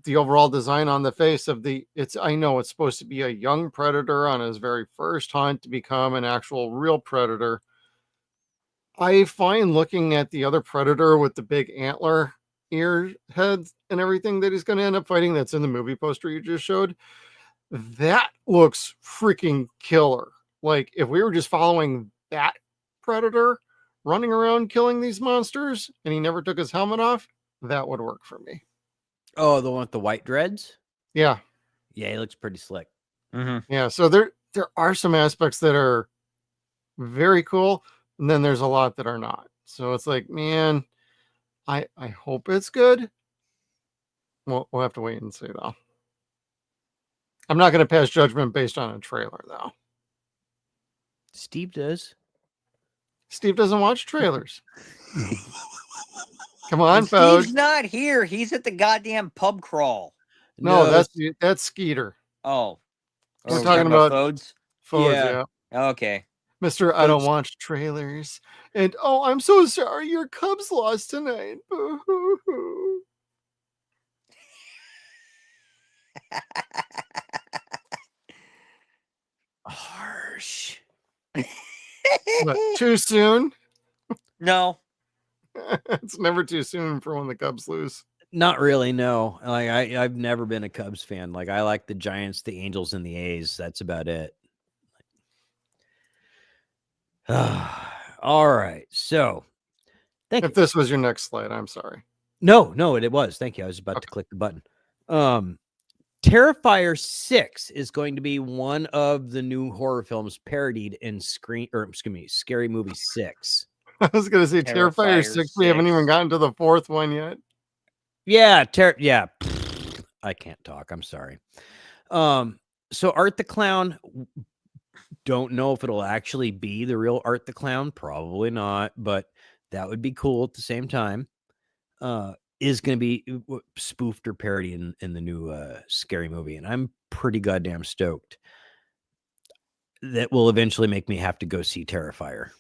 overall design on the face of I know it's supposed to be a young predator on his very first hunt to become an actual real predator. I find looking at the other Predator with the big antler ear heads and everything that he's going to end up fighting that's in the movie poster you just showed, that looks freaking killer. Like, if we were just following that Predator running around killing these monsters and he never took his helmet off, that would work for me. Oh, the one with the white dreads? Yeah. Yeah, he looks pretty slick. Yeah, so there are some aspects that are very cool, and then there's a lot that are not. So it's like, man, I hope it's good. We'll have to wait and see, though. I'm not going to pass judgment based on a trailer, though. Steve does. Steve doesn't watch trailers. Come on, folks. Steve's not here. He's at the goddamn pub crawl. No, that's Skeeter. Oh. We're talking about Fodes? yeah. Okay. Mr. I don't watch trailers. And oh, I'm so sorry your Cubs lost tonight. Boo-hoo-hoo. Harsh. What, too soon? No. It's never too soon for when the Cubs lose. Not really, no. Like I've never been a Cubs fan. Like I like the Giants, the Angels, and the A's. That's about it. All right. So If this was your next slide, I'm sorry. No, it was. Thank you. I was about to click the button. Terrifier 6 is going to be one of the new horror films parodied in Scary Movie 6. I was going to say Terrifier 6. We haven't even gotten to the fourth one yet. Yeah, I can't talk. I'm sorry. So Art the Clown, don't know if it'll actually be the real Art the Clown. Probably not, but that would be cool at the same time. Is going to be spoofed or parody in the new Scary Movie, and I'm pretty goddamn stoked. That will eventually make me have to go see Terrifier.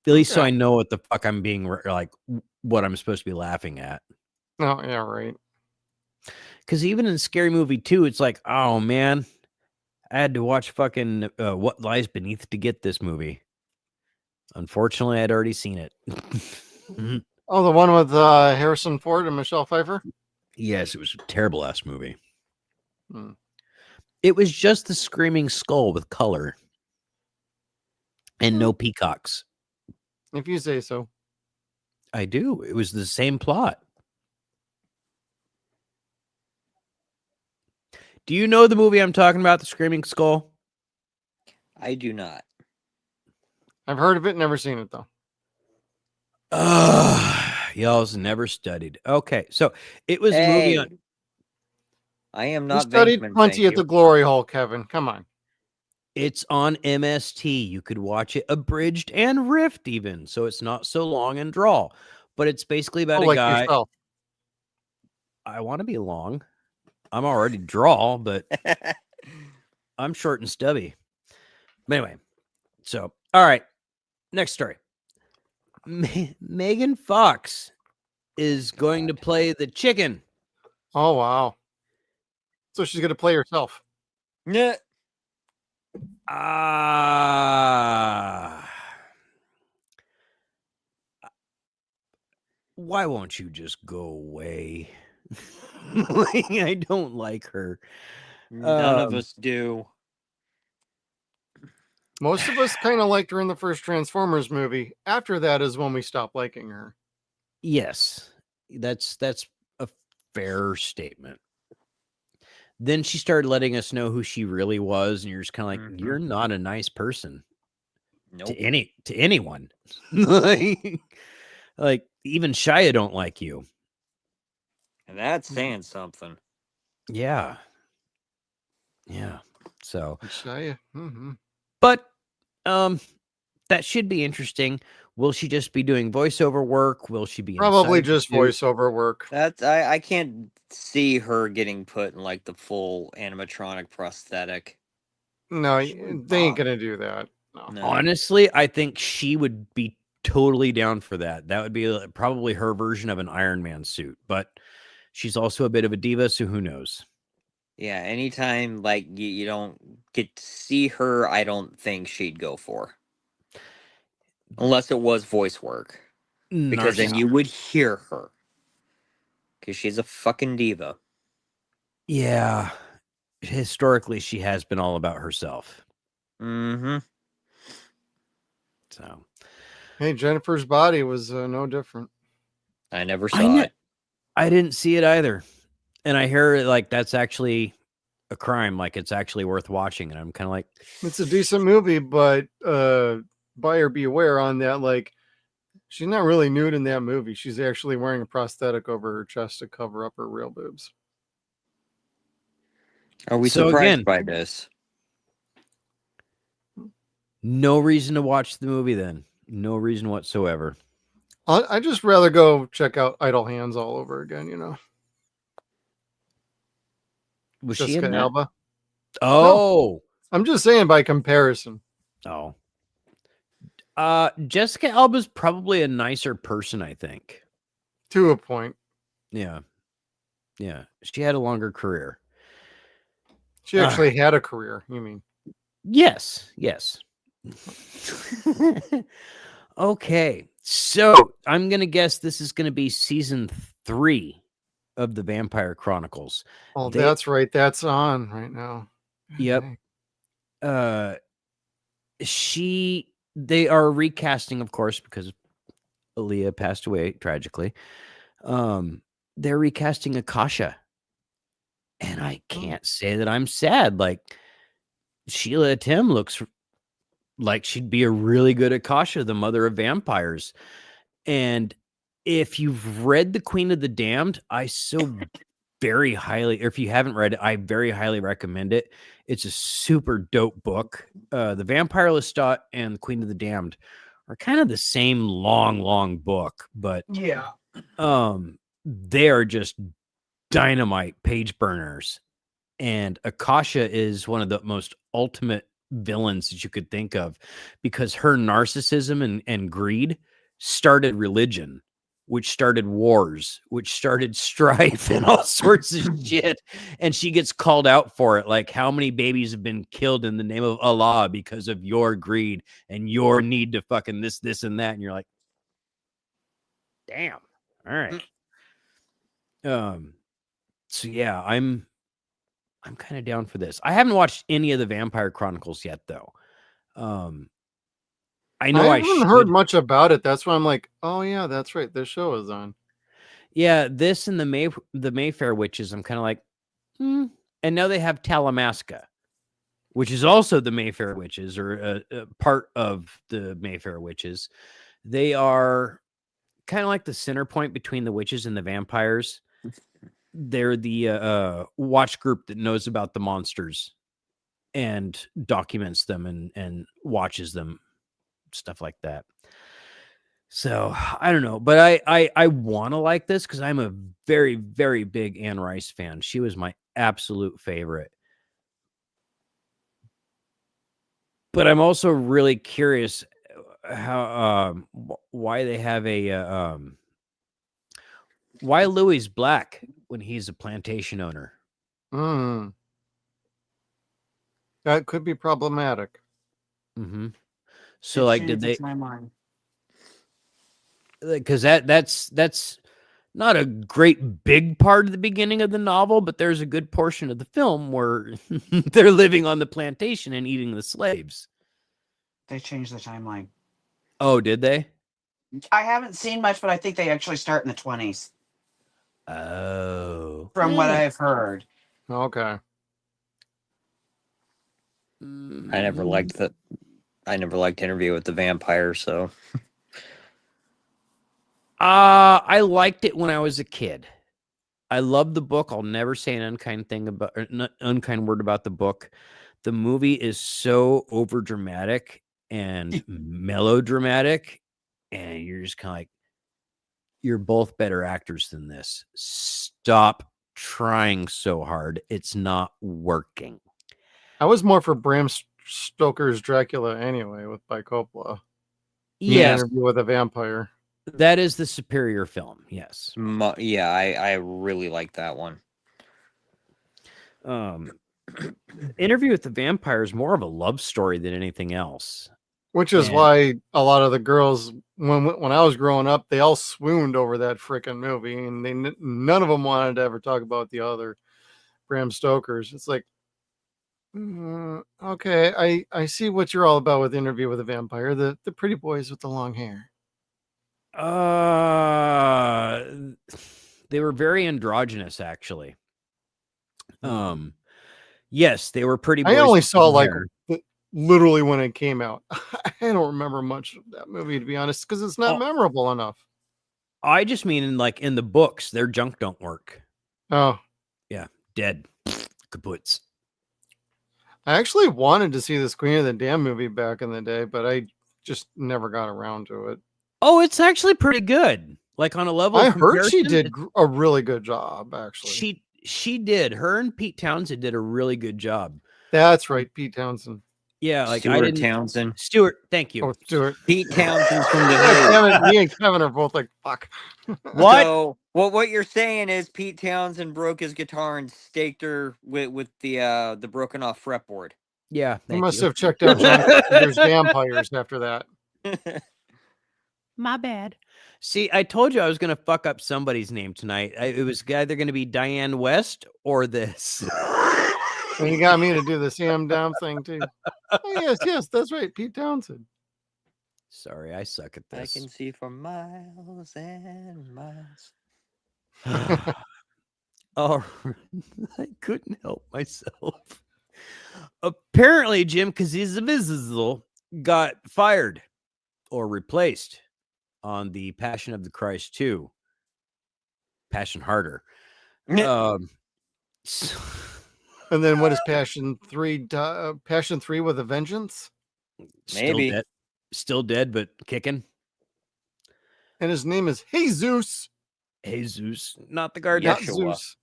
At least so I know what the fuck I'm being like, what I'm supposed to be laughing at. Oh, yeah, right. Because even in Scary Movie 2, it's like, oh man, I had to watch fucking What Lies Beneath to get this movie. Unfortunately, I'd already seen it. Oh, the one with Harrison Ford and Michelle Pfeiffer? Yes, it was a terrible ass movie. It was just the screaming skull with color and no peacocks. If you say so. I do. It was the same plot. Do you know the movie I'm talking about, The Screaming Skull? I do not. I've heard of it, never seen it, though. Y'all's never studied. Okay, so it was a movie on... I am not. You studied plenty at the Glory Hole, Kevin. Come on. It's on MST. You could watch it abridged and riffed even, so it's not so long and draw. But it's basically about a guy. Yourself. I want to be long. I'm already draw, but I'm short and stubby. But anyway, so all right, next story. Megan Fox is going to play the chicken. Oh wow! So she's going to play herself. Yeah. Why won't you just go away? I don't like her. None of us do. Most of us kind of liked her in the first Transformers movie. After that is when we stopped liking her. Yes, that's a fair statement. Then she started letting us know who she really was, and you're just kind of like, you're not a nice person. Nope. To anyone. like even Shia don't like you. And that's saying something. Yeah. So Shia. But that should be interesting. Will she just be doing voiceover work? Will she be probably just voiceover work? That's I can't see her getting put in like the full animatronic prosthetic. No, they ain't gonna do that. No. Honestly, I think she would be totally down for that. That would be probably her version of an Iron Man suit, but she's also a bit of a diva, so who knows? Yeah, anytime like you don't get to see her, I don't think she'd go for. Unless it was voice work. Because then you would hear her. Because she's a fucking diva. Yeah. Historically, she has been all about herself. Mm-hmm. So, Hey, Jennifer's Body was no different. I never saw it. I didn't see it either. And I hear like that's actually a crime, like it's actually worth watching. And I'm kind of like, It's a decent movie, but buyer beware on that. Like, she's not really nude in that movie. She's actually wearing a prosthetic over her chest to cover up her real boobs. Are we So surprised again- by this? no reason to watch the movie then. No reason whatsoever. I just rather go check out Idle Hands all over again, you know. Was she Jessica in that? Alba. Oh. I'm just saying by comparison. Oh. Jessica Alba's probably a nicer person, I think. To a point. Yeah. Yeah. She had a longer career. She actually had a career, you mean? Yes. Yes. Okay. So I'm going to guess this is going to be season 3 of the Vampire Chronicles. Oh, that's right. That's on right now. Yep. They are recasting, of course, because Aaliyah passed away tragically. They're recasting Akasha. And I can't say that I'm sad. Like, Sheila Tim looks like she'd be a really good Akasha, the mother of vampires. And if you've read The Queen of the Damned, I so very highly, or if you haven't read it, I very highly recommend it. It's a super dope book. The Vampire Lestat and The Queen of the Damned are kind of the same long book, but Yeah. they are just dynamite page burners. And Akasha is one of the most ultimate villains that you could think of, because her narcissism and greed started religion, which started wars, which started strife and all sorts of shit. And she gets called out for it. Like, how many babies have been killed in the name of Allah because of your greed and your need to fucking this, and that. And you're like, damn. All right. So yeah, I'm kind of down for this. I haven't watched any of the Vampire Chronicles yet, though. I know I haven't heard much about it. That's why I'm like, oh yeah, that's right. This show is on. Yeah, this and the Mayfair Witches. I'm kind of like, And now they have Talamasca, which is also the Mayfair Witches, or a part of the Mayfair Witches. They are kind of like the center point between the witches and the vampires. They're the watch group that knows about the monsters and documents them and watches them, stuff like that. So I don't know, but I want to like this because I'm a very, very big Anne Rice fan. She was my absolute favorite. But I'm also really curious how why they have a why Louis black when he's a plantation owner. That could be problematic. Mm-hmm. So like, did they? My mind. Because that's not a great big part of the beginning of the novel, but there's a good portion of the film where they're living on the plantation and eating the slaves. They changed the timeline. Oh, did they? I haven't seen much, but I think they actually start in the 20s. Oh. From what I've heard. Okay. I never liked Interview with the Vampire, so I liked it when I was a kid. I loved the book. I'll never say an unkind word about the book. The movie is so over dramatic and melodramatic, and you're just kind of like, you're both better actors than this. Stop trying so hard. It's not working. I was more for Bram Stoker's Dracula anyway, by Coppola. Yes. Interview with a Vampire. That is the superior film. Yes. Yeah, I really like that one. Interview with the Vampire is more of a love story than anything else. Which is And- why a lot of the girls, when I was growing up, they all swooned over that freaking movie, and none of them wanted to ever talk about the other Bram Stokers. It's like, okay, I see what you're all about with Interview with a Vampire, the pretty boys with the long hair. They were very androgynous, actually. Yes, they were pretty boys. I only with saw long like hair. literally when it came out. I don't remember much of that movie, to be honest, because it's not memorable enough. I just mean in the books, their junk don't work. Oh, yeah, dead, kaputs. I actually wanted to see this Queen of the Damned movie back in the day, but I just never got around to it. Oh, it's actually pretty good. Like on a level. I of heard she comparison, did a really good job. Actually, she did. Her and Pete Townsend did a really good job. That's right, Pete Townsend. Yeah, like Stuart Townsend. Stuart, thank you. Oh, Stuart. Pete Townsend from the Kevin, me and Kevin are both like, fuck. What? So, what you're saying is Pete Townsend broke his guitar and staked her with the broken off fretboard. Yeah, You must have checked out John Carpenter's Vampires after that. My bad. See, I told you I was going to fuck up somebody's name tonight. It was either going to be Diane West or this. And you got me to do the Sam Down thing too. Oh, yes, that's right, Pete Townsend. Sorry, I suck at this. I can see for miles and miles. Oh, I couldn't help myself. Apparently, Jim Caviezel got fired or replaced on the Passion of the Christ 2. Passion Harder. And then what is Passion 3? Passion 3 with a Vengeance? Maybe. Still dead, but kicking. And his name is Jesus. Jesus, not the guardian. Not Zeus.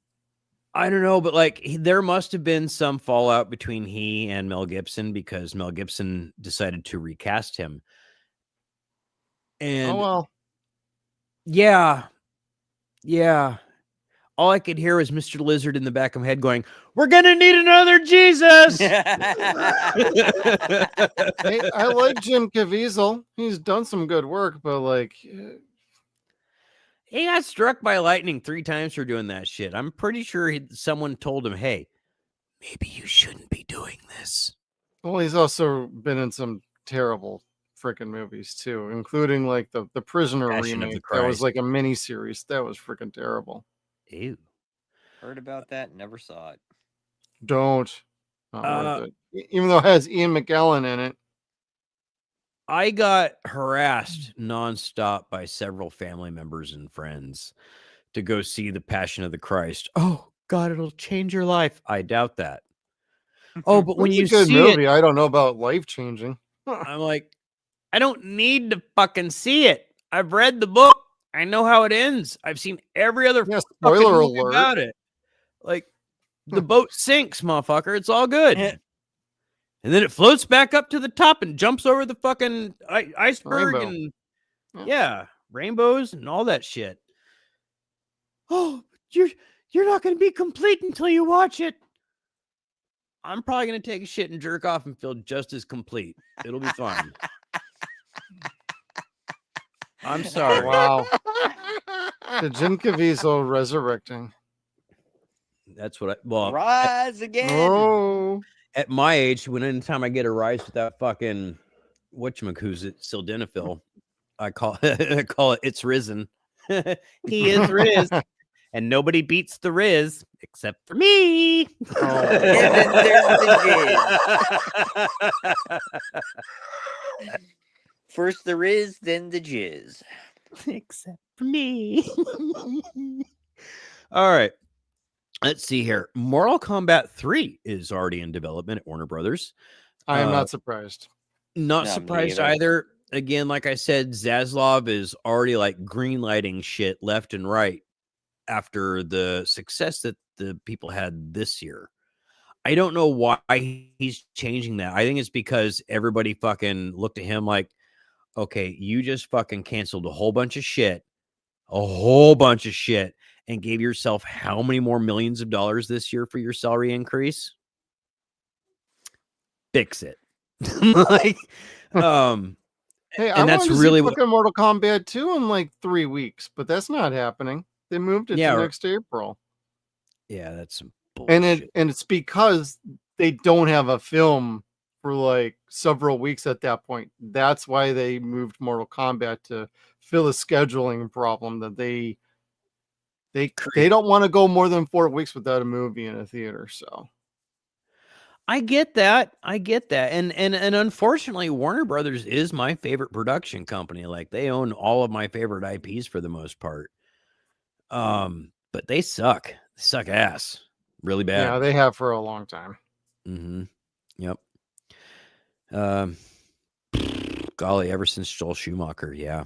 I don't know, but like there must have been some fallout between he and Mel Gibson because Mel Gibson decided to recast him. And oh well. Yeah. All I could hear was Mr. Lizard in the back of my head going, "We're gonna need another Jesus." Hey, I like Jim Caviezel. He's done some good work, but like he got struck by lightning 3 times for doing that shit. I'm pretty sure someone told him, "Hey, maybe you shouldn't be doing this." Well, he's also been in some terrible freaking movies too, including like the Prisoner Passion of remake. the That was Christ. like a mini series. That was freaking terrible. Ew. Heard about that, never saw it. Don't. Not worth it. Even though it has Ian McKellen in it. I got harassed nonstop by several family members and friends to go see the Passion of the Christ. Oh God, it'll change your life. I doubt that. Oh, but when It's you a good see movie, it, I don't know about life changing. I'm like, I don't need to fucking see it. I've read the book. I know how it ends. I've seen every other Yeah, fucking spoiler movie alert. about it. Like the boat sinks, motherfucker. It's all good. And then it floats back up to the top and jumps over the fucking iceberg Rainbow. and yeah, rainbows and all that shit. Oh, you're not going to be complete until you watch it. I'm probably going to take a shit and jerk off and feel just as complete. It'll be fine. I'm sorry. Wow. The Jim Caviezel resurrecting. That's what I Rise again. Oh. At my age, when anytime I get a rise with that fucking whatchamacallit sildenafil, I call it it's risen. He is Riz. And nobody beats the Riz except for me. Oh. And then there's the jizz. First the Riz, then the jizz. Except for me. All right. Let's see here. Mortal Kombat 3 is already in development at Warner Brothers. I am not surprised. Not No, me surprised either. either. Again, like I said, Zaslav is already like green lighting shit left and right after the success that the people had this year. I don't know why he's changing that. I think it's because everybody fucking looked at him like, okay, you just fucking canceled a whole bunch of shit, and gave yourself how many more millions of dollars this year for your salary increase? Fix it. Hey, I and that's wanted to really see what. fucking Mortal Kombat 2 in like 3 weeks, but that's not happening. They moved it Yeah, to next April. Yeah, that's some And bullshit. it's because they don't have a film for like several weeks at that point. That's why they moved Mortal Kombat to fill a scheduling problem that they don't want to go more than 4 weeks without a movie in a theater. So I get that. And unfortunately, Warner Brothers is my favorite production company. Like they own all of my favorite IPs for the most part. But they suck. They suck ass. Really bad. yeah, they have for a long time. Mm-hmm. Yep. Golly, ever since Joel Schumacher, yeah.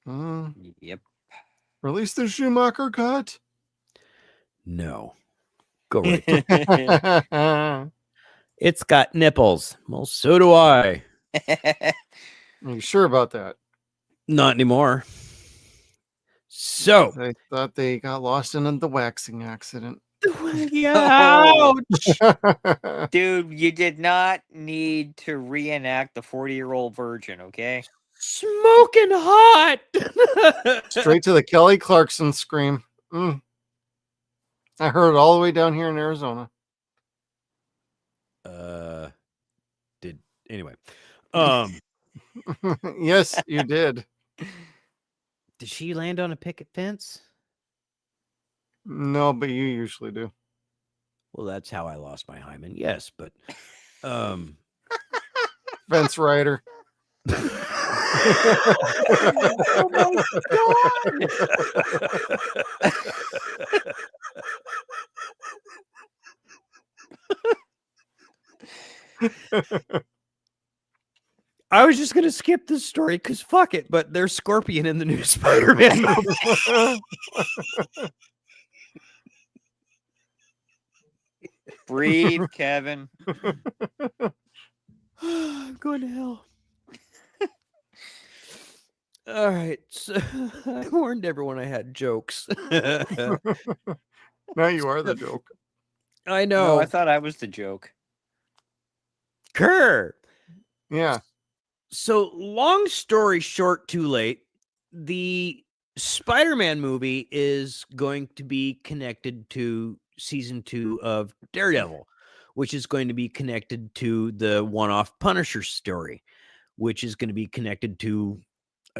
Yep. Release the Schumacher cut. No. Go right. It's got nipples. Well, so do I. Are you sure about that? Not anymore. So I thought they got lost in the waxing accident. yeah. Oh. Dude, you did not need to reenact the 40-year-old virgin, okay? Smoking hot. Straight to the Kelly Clarkson scream. I heard it all the way down here in Arizona. Anyway. Yes, you did. Did she land on a picket fence? No, but you usually do. Well, that's how I lost my hymen. Yes, but fence rider. Oh my God. I was just gonna skip this story because fuck it, but there's Scorpion in the new Spider-Man movie. Breathe, Kevin. I'm going to hell. All right, so I warned everyone I had jokes. Now you are the joke. I know. No, I thought I was the joke. Kerr. Yeah. So long story short, too late. The Spider-Man movie is going to be connected to season 2 of Daredevil, which is going to be connected to the one-off Punisher story, which is going to be connected to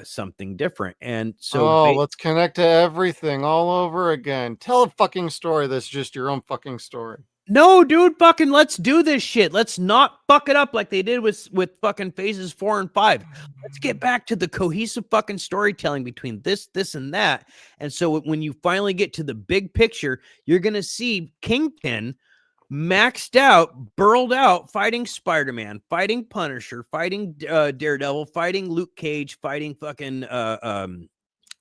something different. And so let's connect to everything all over again. Tell a fucking story that's just your own fucking story. No, dude, fucking let's do this shit. Let's not fuck it up like they did with fucking phases 4 and 5. Let's get back to the cohesive fucking storytelling between this, and that. And so when you finally get to the big picture, you're going to see Kingpin maxed out, burled out, fighting Spider-Man, fighting Punisher, fighting Daredevil, fighting Luke Cage, fighting fucking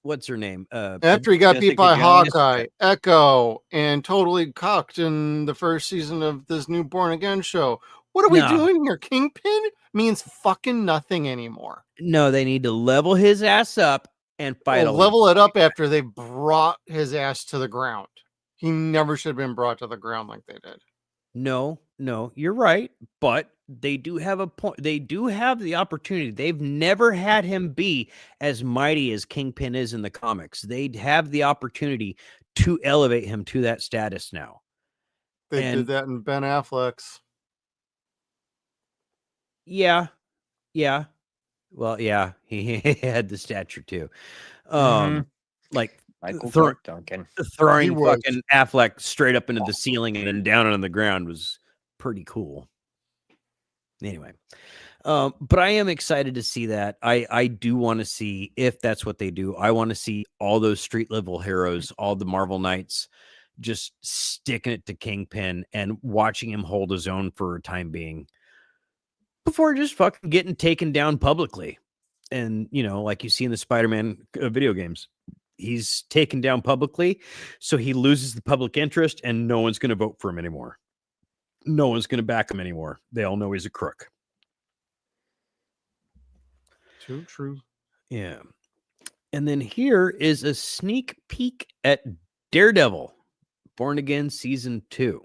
what's her name? After he got beat by Hawkeye, Echo, and totally cocked in the first season of this new Born Again show. What are we doing here? Kingpin means fucking nothing anymore. No, they need to level his ass up and fight. Level it up after they brought his ass to the ground. He never should have been brought to the ground like they did. No, you're right. But they do have a point. They do have the opportunity. They've never had him be as mighty as Kingpin is in the comics. They'd have the opportunity to elevate him to that status now. They did that in Ben Affleck's. Yeah. Well, yeah, he had the stature too. Like Michael Duncan throwing fucking Affleck straight up into the ceiling and then down on the ground was pretty cool. Anyway, but I am excited to see that. I do want to see if that's what they do. I want to see all those street level heroes, all the Marvel Knights, just sticking it to Kingpin and watching him hold his own for a time being before just fucking getting taken down publicly. And, you know, like you see in the Spider-Man video games, he's taken down publicly, so he loses the public interest and no one's going to vote for him anymore. No one's going to back him anymore. They all know he's a crook. Too true. Yeah. And then here is a sneak peek at Daredevil, Born Again Season 2.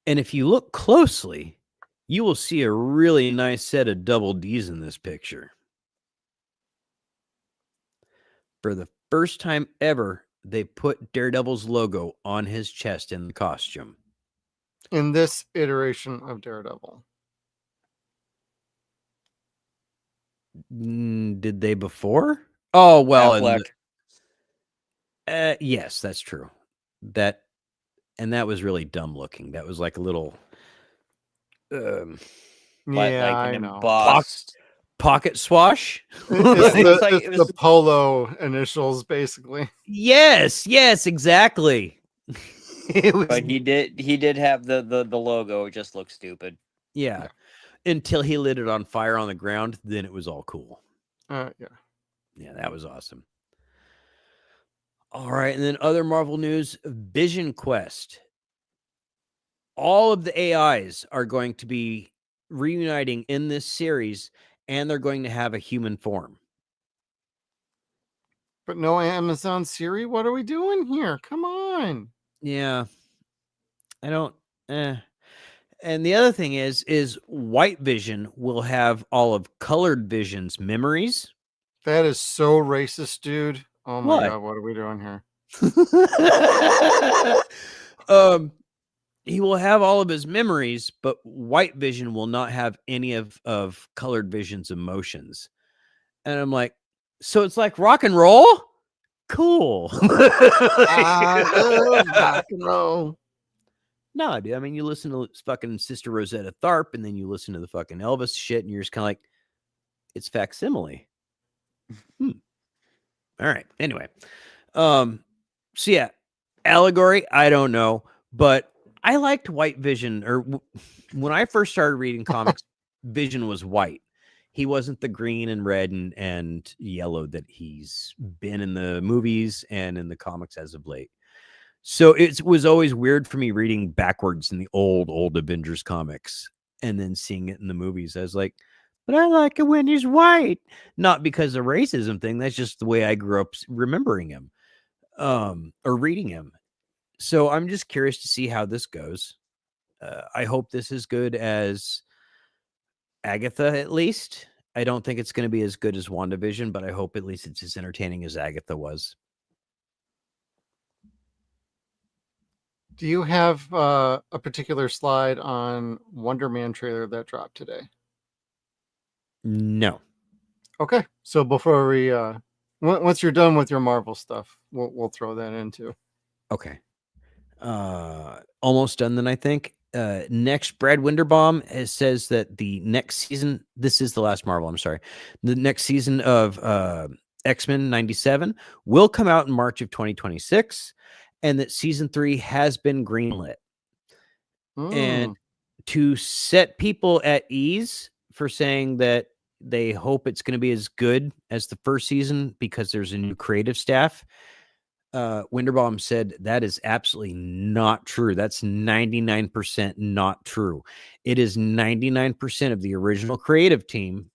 And if you look closely, you will see a really nice set of double D's in this picture. For the first time ever, they put Daredevil's logo on his chest in the costume. In this iteration of Daredevil. Did they before? Oh, well, yes, that's true. That was really dumb looking. That was like a little Yeah, like I an know. embossed. Pocket swash. It's the polo initials, basically. Yes, exactly. But he did have the logo. It just looked stupid. Yeah. Until he lit it on fire on the ground, then it was all cool. Yeah, that was awesome. All right, and then other Marvel news: Vision Quest. All of the AIs are going to be reuniting in this series, and they're going to have a human form. But no Amazon Siri? What are we doing here? Come on. Yeah. I don't And the other thing is White Vision will have all of Colored Vision's memories. That is so racist, dude. Oh my What? God, what are we doing here? He will have all of his memories, but White Vision will not have any of Colored Vision's emotions. And I'm like, so it's like rock and roll? Cool. I love rock and roll. No, dude. I mean, you listen to fucking Sister Rosetta Tharpe, and then you listen to the fucking Elvis shit, and you're just kind of like, it's facsimile. All right. Anyway, so yeah, allegory. I don't know, but I liked White Vision. Or when I first started reading comics, Vision was white. He wasn't the green and red and yellow that he's been in the movies and in the comics as of late. So it was always weird for me reading backwards in the old Avengers comics and then seeing it in the movies. I was like, but I like it when he's white. Not because of racism thing. That's just the way I grew up remembering him or reading him. So I'm just curious to see how this goes. I hope this is good as Agatha, at least. I don't think it's going to be as good as WandaVision, but I hope at least it's as entertaining as Agatha was. Do you have a particular slide on Wonder Man trailer that dropped today? No. Okay, so before we once you're done with your Marvel stuff, we'll throw that in too. Okay. Almost done then, I think. Next, Brad Winderbaum says that the next season, this is the last Marvel, I'm sorry. The next season of X-Men 97 will come out in March of 2026, and that season 3 has been greenlit. And to set people at ease for saying that they hope it's going to be as good as the first season because there's a new creative staff, Winderbaum said that is absolutely not true. That's 99% not true. It is 99% of the original creative team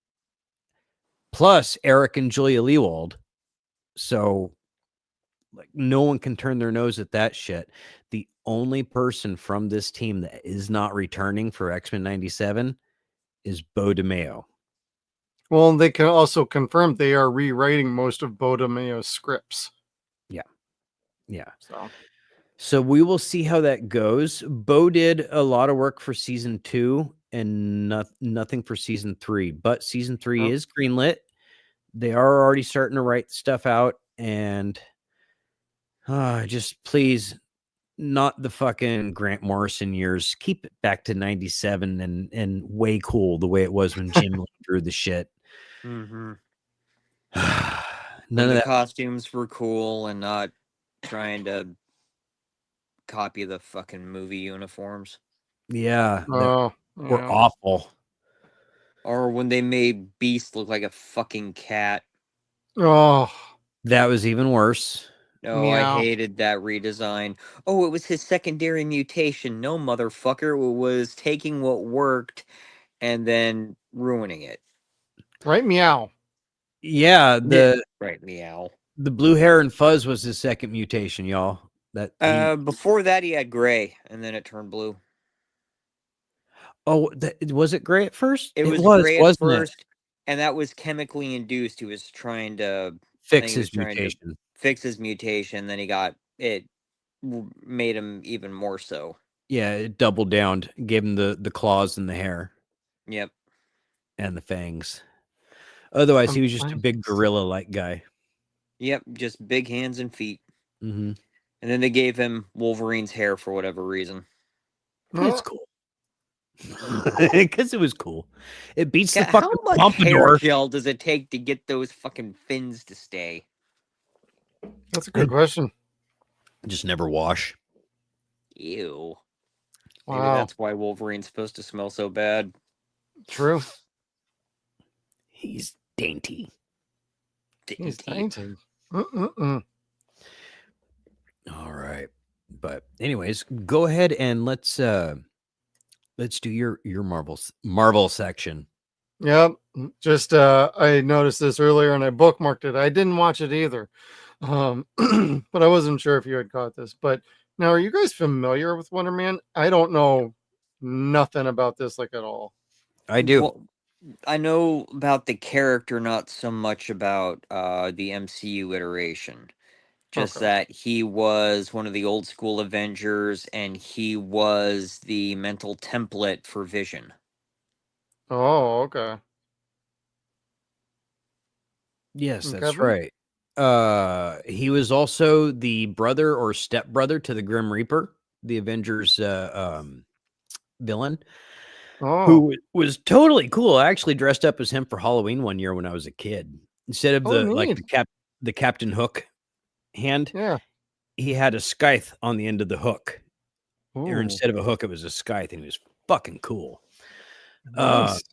plus Eric and Julia Lewald. So like no one can turn their nose at that shit. The only person from this team that is not returning for X-Men 97 is Bo DeMeo. Well, they can also confirm they are rewriting most of Bo DeMeo's scripts. Yeah. So we will see how that goes. Bo did a lot of work for season 2 and nothing for season 3, but season 3 is greenlit. They are already starting to write stuff out, and just please, not the fucking Grant Morrison years. Keep it back to 97 and way cool the way it was when Jim Lee drew the shit. Mm-hmm. None of that. Costumes were cool and not trying to copy the fucking movie uniforms. Yeah. Were awful. Or when they made Beast look like a fucking cat. Oh, that was even worse. No, I hated that redesign. Oh, it was his secondary mutation. No, motherfucker. It was taking what worked and then ruining it. Right, meow. Yeah, right, meow. The blue hair and fuzz was his second mutation, y'all. Before that, he had gray, and then it turned blue. Oh, was it gray at first? It was was, gray at wasn't it? first, and that was chemically induced. He was trying to, I think Fix he was his trying to mutation. fix his mutation. Then he got it, made him even more so. Yeah, it doubled down, gave him the claws and the hair Yep. and the fangs. Otherwise, he was just a big gorilla-like guy. Yep, just big hands and feet. Mm-hmm. And then they gave him Wolverine's hair for whatever reason. It's cool. Because it was cool. It beats the How fucking much pompadour. hair gel does it take to get those fucking fins to stay? That's a good question. Just never wash. Ew. Wow. Maybe that's why Wolverine's supposed to smell so bad. True. He's dainty. He's dainty. Mm-mm-mm. All right. But anyways, go ahead and let's do your Marvel section. Yep. Just I noticed this earlier and I bookmarked it. I didn't watch it either. But I wasn't sure if you had caught this. But now, are you guys familiar with Wonder Man? I don't know nothing about this like at all. I do. Well, I know about the character, not so much about the MCU iteration. Just that he was one of the old school Avengers, and he was the mental template for Vision. Oh, okay. Yes, And that's Kevin? right. He was also the brother or stepbrother to the Grim Reaper, the Avengers villain, Oh, who was totally cool. I actually dressed up as him for Halloween one year when I was a kid. Instead of neat. the Captain Hook hand, Yeah. he had a scythe on the end of the hook. Or Ooh, instead of a hook, it was a scythe, and he was fucking cool. nice.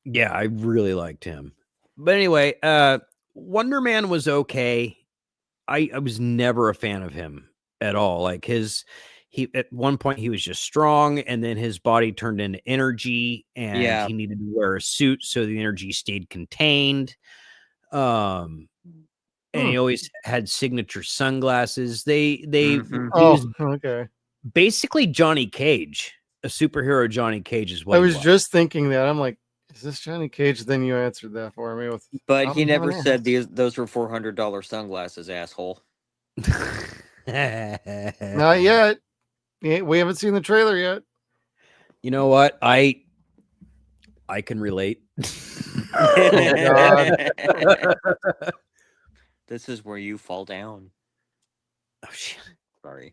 Yeah, I really liked him. But anyway, Wonder Man was okay. I was never a fan of him at all. Like he at one point he was just strong, and then his body turned into energy, and he needed to wear a suit so the energy stayed contained. And he always had signature sunglasses. He was okay. basically Johnny Cage, a superhero Johnny Cage is what I he was just thinking that. I'm like, is this Johnny Cage? Then you answered that for me with. But he never said those were $400 sunglasses, asshole. Not yet. We haven't seen the trailer yet. You know what? I can relate. God. This is where you fall down. Oh shit. Sorry.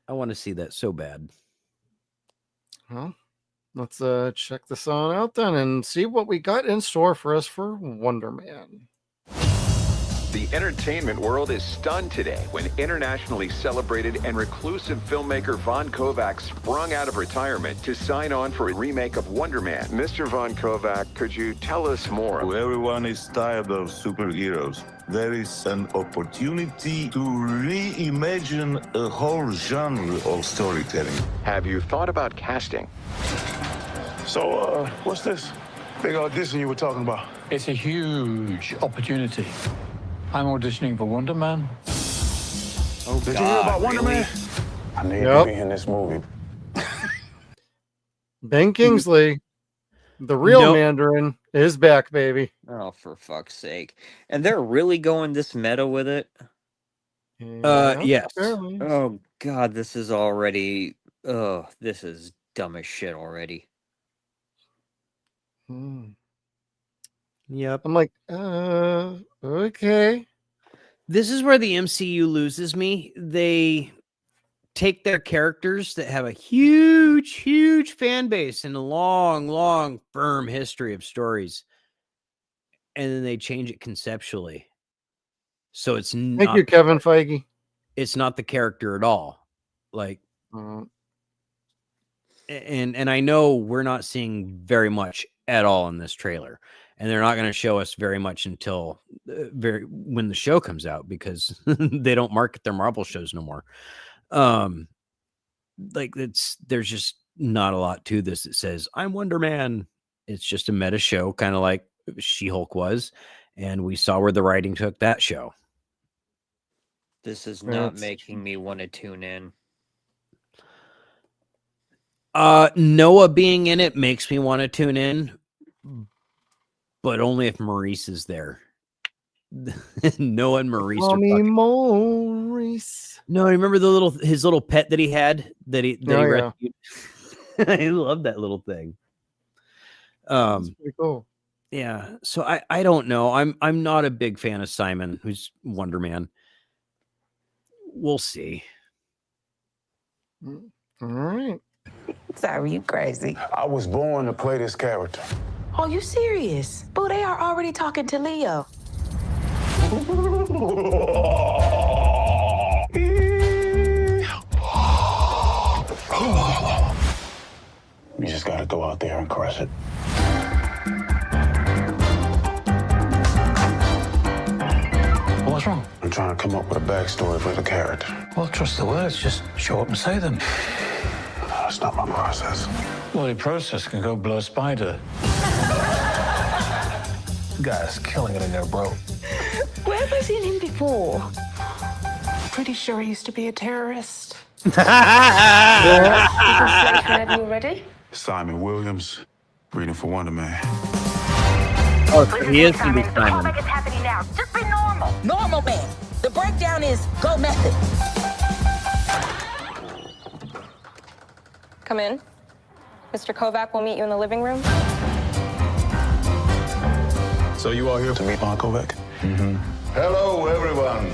I want to see that so bad. Well, let's check this on out then and see what we got in store for us for Wonder Man. The entertainment world is stunned today when internationally celebrated and reclusive filmmaker Von Kovac sprung out of retirement to sign on for a remake of Wonder Man. Mr. Von Kovac, could you tell us more? Everyone is tired of superheroes. There is an opportunity to reimagine a whole genre of storytelling. Have you thought about casting? So, what's this big audition you were talking about? It's a huge opportunity. I'm auditioning for Wonder Man. Oh, Did you hear about Wonder Man? I need to be in this movie. Ben Kingsley, the real Mandarin, is back, baby. Oh, for fuck's sake. And they're really going this meta with it? Yes. Apparently. Oh, God, this is already... Oh, this is dumb as shit already. Yep. I'm like, okay. This is where the MCU loses me. They take their characters that have a huge fan base and a long, firm history of stories, and then they change it conceptually. So it's not. Thank you, Kevin Feige. It's not the character at all. Like, and I know we're not seeing very much at all in this trailer. And they're not going to show us very much until when the show comes out, because they don't market their Marvel shows no more. Like there's just not a lot to this that says I'm Wonder Man. It's just a meta show, kind of like She-Hulk was, and we saw where the writing took that show. This is not making me want to tune in. Noah being in it makes me want to tune in, but only if Maurice is there. Noah and Maurice Call are me fucking... Maurice. No, remember his little pet that he had that he rescued? I love that little thing. That's pretty cool. Yeah, so I don't know. I'm not a big fan of Simon, who's Wonder Man. We'll see. All right. Sorry, you crazy. I was born to play this character. Oh, you serious? Boo, they are already talking to Leo. You just gotta go out there and crush it. What's wrong? I'm trying to come up with a backstory for the character. Well, trust the words. Just show up and say them. That's not my process. Well, your process can go blow a spider. Guy's killing it in there, bro. Where have I seen him before? Pretty sure he used to be a terrorist. Whenever you're ready. Simon Williams, reading for Wonder Man. Oh, so he is going to be Simon. It's happening now. Just be normal. Normal, man. The breakdown is go method. Come in. Mr. Kovac will meet you in the living room. So you all here to meet Von Kovac? Mm-hmm. Hello, everyone.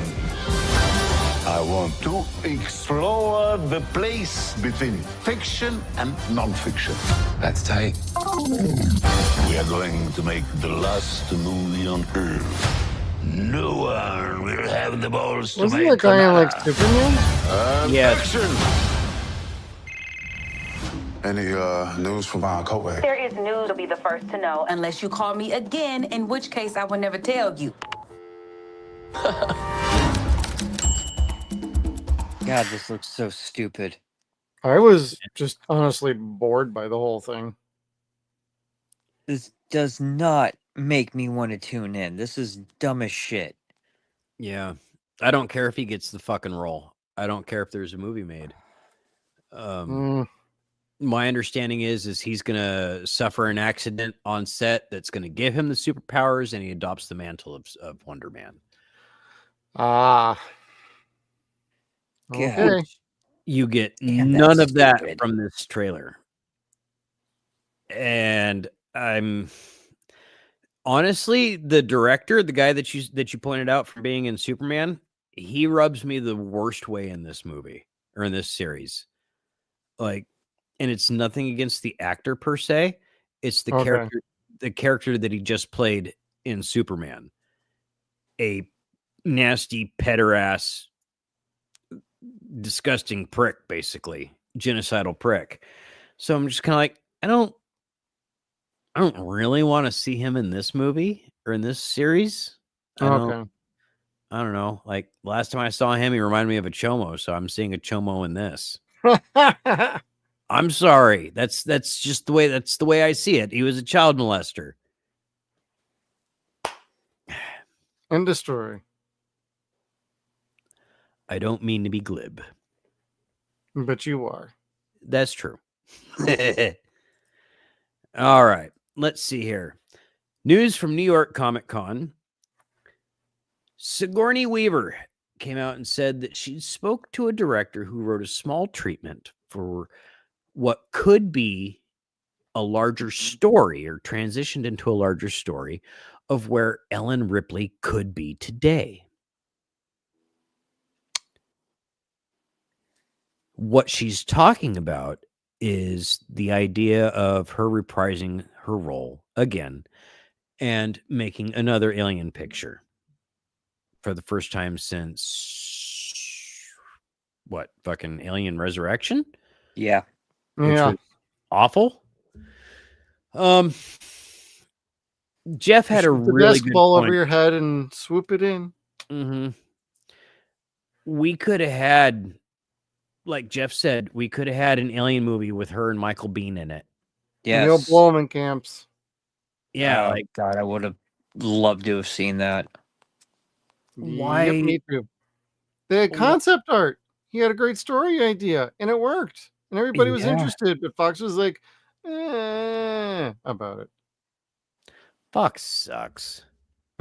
I want to explore the place between fiction and non-fiction. That's tight. We are going to make the last movie on Earth. No one will have the balls to Wasn't make that guy in like another. Superman? Yes. Fiction. Any news from Von Kovac? There is news you'll be the first to know, unless you call me again, in which case I will never tell you. God, this looks so stupid. I was just honestly bored by the whole thing. This does not make me want to tune in. This is dumb as shit. Yeah. I don't care if he gets the fucking role. I don't care if there's a movie made. My understanding is he's going to suffer an accident on set that's going to give him the superpowers, and he adopts the mantle of Wonder Man. Okay. You get Damn, none that's of that stupid. from this trailer. And I'm honestly, the director, the guy that you pointed out from being in Superman, he rubs me the worst way in this movie or in this series. Like, and it's nothing against the actor per se. It's the character that he just played in Superman. A nasty pederast, disgusting prick, basically genocidal prick. So I'm just kind of like, I don't really want to see him in this movie or in this series. I don't know. Like last time I saw him, he reminded me of a Chomo, so I'm seeing a Chomo in this. I'm sorry. That's just the way I see it. He was a child molester. End of story. I don't mean to be glib. But you are. That's true. All right. Let's see here. News from New York Comic Con. Sigourney Weaver came out and said that she spoke to a director who wrote a small treatment for what could be a larger story or transitioned into a larger story of where Ellen Ripley could be today. What she's talking about is the idea of her reprising her role again and making another Alien picture for the first time since what, fucking Alien Resurrection? Yeah. Which was awful. Jeff had a really good ball point. over your head and swoop it in. Mm-hmm. We could have had, like Jeff said, we could have had an Alien movie with her and Michael Biehn in it. Yes. Neil Blomkamp camps. Yeah, like God, I would have loved to have seen that. Why? Yep, me too. The concept art. He had a great story idea, and it worked. and everybody was Yeah. interested, but Fox was like, about it. Fox sucks.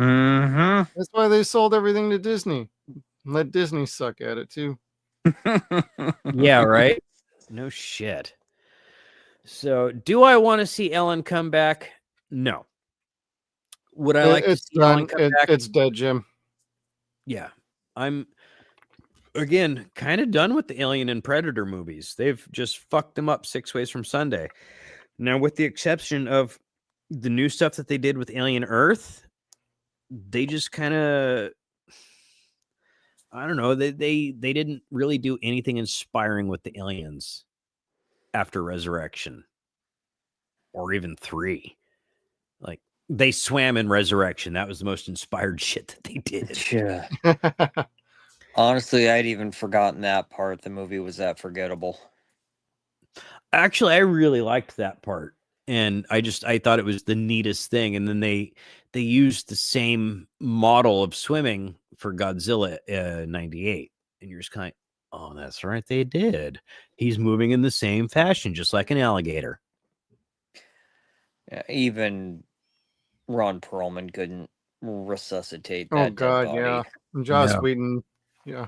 Mm-hmm. That's why they sold everything to Disney. Let Disney suck at it too. Yeah, right. No shit. So, do I want to see Ellen come back? No. Would I like to It's see Ellen done. come back? It's dead, Jim. Yeah. I'm again kind of done with the Alien and Predator movies. They've just fucked them up 6 ways from Sunday. Now, with the exception of the new stuff that they did with Alien Earth, they just kind of, I don't know, they didn't really do anything inspiring with the aliens after Resurrection or even 3. Like, they swam in Resurrection. That was the most inspired shit that they did. Yeah. Honestly, I'd even forgotten that part. The movie was that forgettable. Actually, I really liked that part. And I thought it was the neatest thing. And then they used the same model of swimming for Godzilla 98. And you're just kind of, oh, that's right, they did. He's moving in the same fashion, just like an alligator. Yeah, even Ron Perlman couldn't resuscitate that Oh dead God, body. yeah. And Joss No. Whedon, yeah.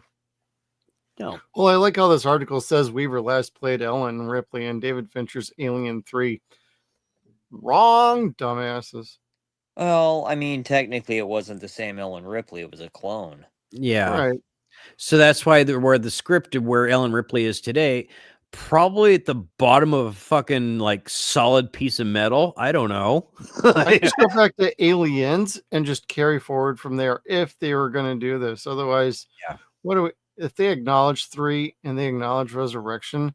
No. Well, I like how this article says Weaver last played Ellen Ripley in David Fincher's Alien 3. Wrong, dumbasses. Well, I mean, technically it wasn't the same Ellen Ripley. It was a clone. Yeah. Right. So that's why where the script of where Ellen Ripley is today, probably at the bottom of a fucking like solid piece of metal. I don't know. I just go back to Aliens and just carry forward from there if they were going to do this. Otherwise, yeah. What do we? If they acknowledge 3 and they acknowledge Resurrection,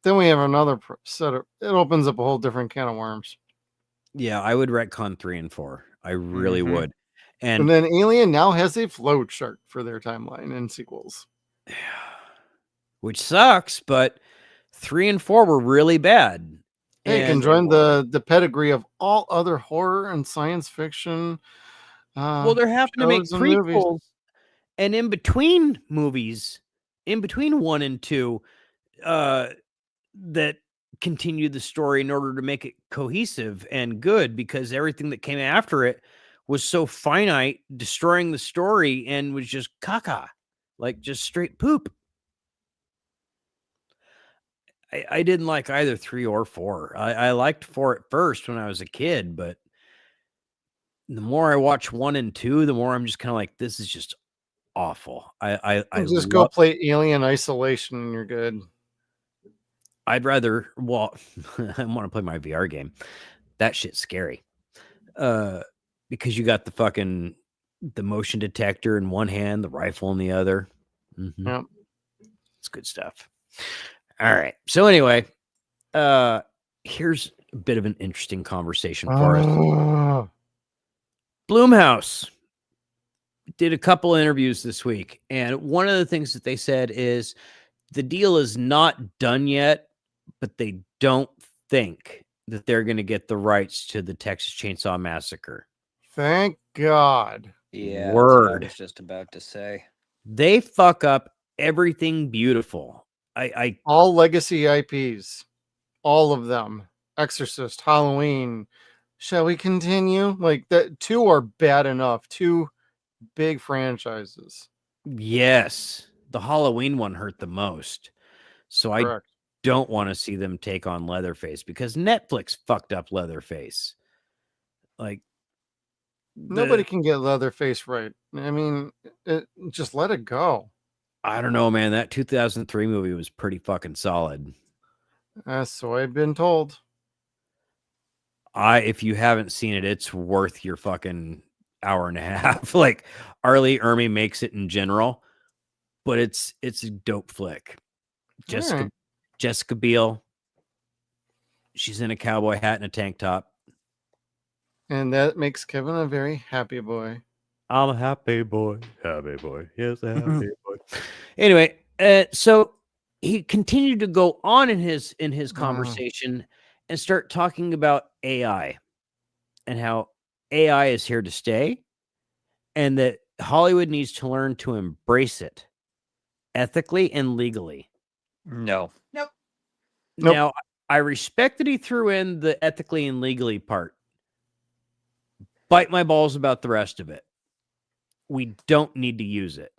then we have another set of. It opens up a whole different can of worms. Yeah, I would retcon 3 and 4. I really Mhm. would. And then Alien now has a flow chart for their timeline and sequels. Which sucks, but 3 and 4 were really bad. Hey, can And join the pedigree of all other horror and science fiction. well, they're having to make shows and movies. prequels, and in between movies, in between 1 and 2, that continue the story in order to make it cohesive and good, because everything that came after it was so finite, destroying the story, and was just caca, like just straight poop. I didn't like either 3 or 4. I liked 4 at first when I was a kid, but the more I watch 1 and 2, the more I'm just kind of like, this is just awful. I Just go play Alien Isolation and you're good. I'd rather, well, I want to play my VR game. That shit's scary. Because you got the motion detector in one hand, the rifle in the other. Mm-hmm. Yep. It's good stuff. All right. So anyway, here's a bit of an interesting conversation for us. Blumhouse did a couple interviews this week, and one of the things that they said is the deal is not done yet, but they don't think that they're going to get the rights to the Texas Chainsaw Massacre. Thank God. Yeah, Word. that's what I was just about to say. They fuck up everything beautiful. All legacy IPs, all of them. Exorcist, Halloween. Shall we continue? Like that, 2 are bad enough. 2 big franchises. Yes, the Halloween one hurt the most. So Correct. I don't want to see them take on Leatherface, because Netflix fucked up Leatherface. Like, nobody can get Leatherface right. I mean, just let it go. I don't know, man. That 2003 movie was pretty fucking solid. So I've been told. If you haven't seen it, it's worth your fucking hour and a half. Like, Arlie Ermy makes it in general, but it's a dope flick. Jessica Biel. She's in a cowboy hat and a tank top. And that makes Kevin a very happy boy. I'm a happy boy. Happy boy. Yes, a happy boy. Anyway, so he continued to go on in his conversation and start talking about AI and how AI is here to stay, and that Hollywood needs to learn to embrace it ethically and legally. No. Nope. Now, I respect that he threw in the ethically and legally part. Bite my balls about the rest of it. We don't need to use it.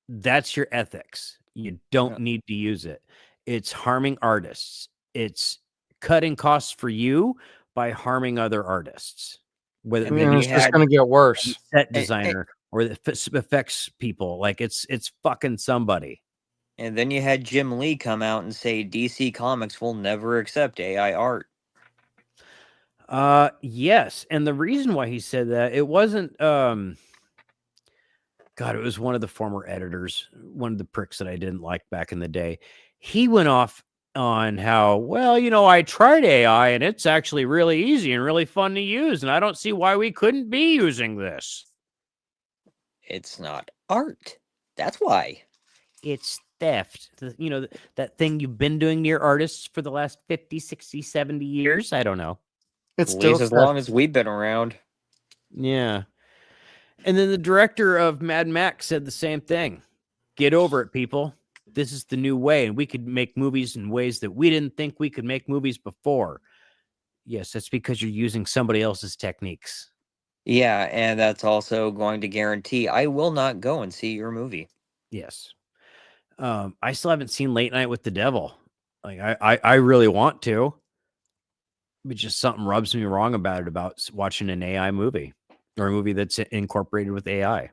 That's your ethics. You don't need to use it. It's harming artists. It's cutting costs for you by harming other artists. Whether it's just going to get worse. Set designer or the effects people, like it's fucking somebody. And then you had Jim Lee come out and say DC Comics will never accept AI art. Yes, and the reason why he said that, it wasn't God, it was one of the former editors, one of the pricks that I didn't like back in the day. He went off on how, well, I tried AI and it's actually really easy and really fun to use, and I don't see why we couldn't be using this. It's not art. That's why. It's theft. That thing you've been doing to your artists for the last 50, 60, 70 years. I don't know. It's At least still as long as we've been around. Yeah. And then the director of Mad Max said the same thing. Get over it, people. This is the new way, and we could make movies in ways that we didn't think we could make movies before. Yes, that's because you're using somebody else's techniques. Yeah, and that's also going to guarantee I will not go and see your movie. Yes. I still haven't seen Late Night with the Devil. Like I really want to, but just something rubs me wrong about it, about watching an AI movie or a movie that's incorporated with AI.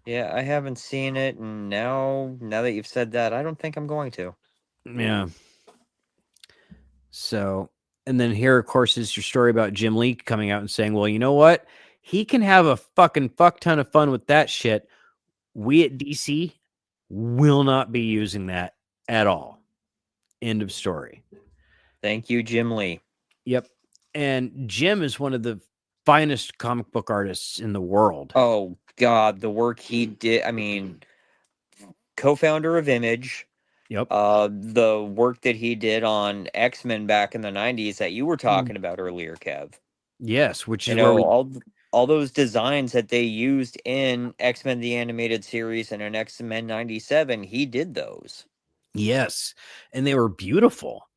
Yeah, I haven't seen it, and now that you've said that, I don't think I'm going to. Yeah. So, and then here, of course, is your story about Jim Lee coming out and saying, well, you know what? He can have a fucking fuck ton of fun with that shit. We at DC will not be using that at all. End of story. Thank you, Jim Lee. Yep. And Jim is one of the finest comic book artists in the world. Oh, God, the work he did. I mean, co-founder of Image. Yep. The work that he did on X-Men back in the 90s that you were talking about earlier, Kev. Yes, which is where all those designs that they used in X-Men the Animated Series and in X-Men 97, he did those. Yes, and they were beautiful.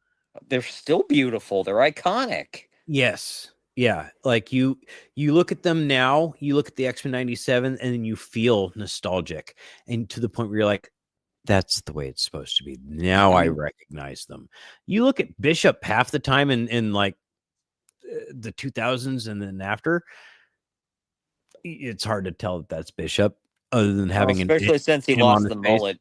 They're still beautiful. They're iconic. Yes. Yeah, like you look at them now, you look at the X-Men 97 and then you feel nostalgic, and to the point where you're like, that's the way it's supposed to be. Now I recognize them. You look at Bishop half the time in like the 2000s and then after, it's hard to tell that that's Bishop, other than having especially since he lost the mullet.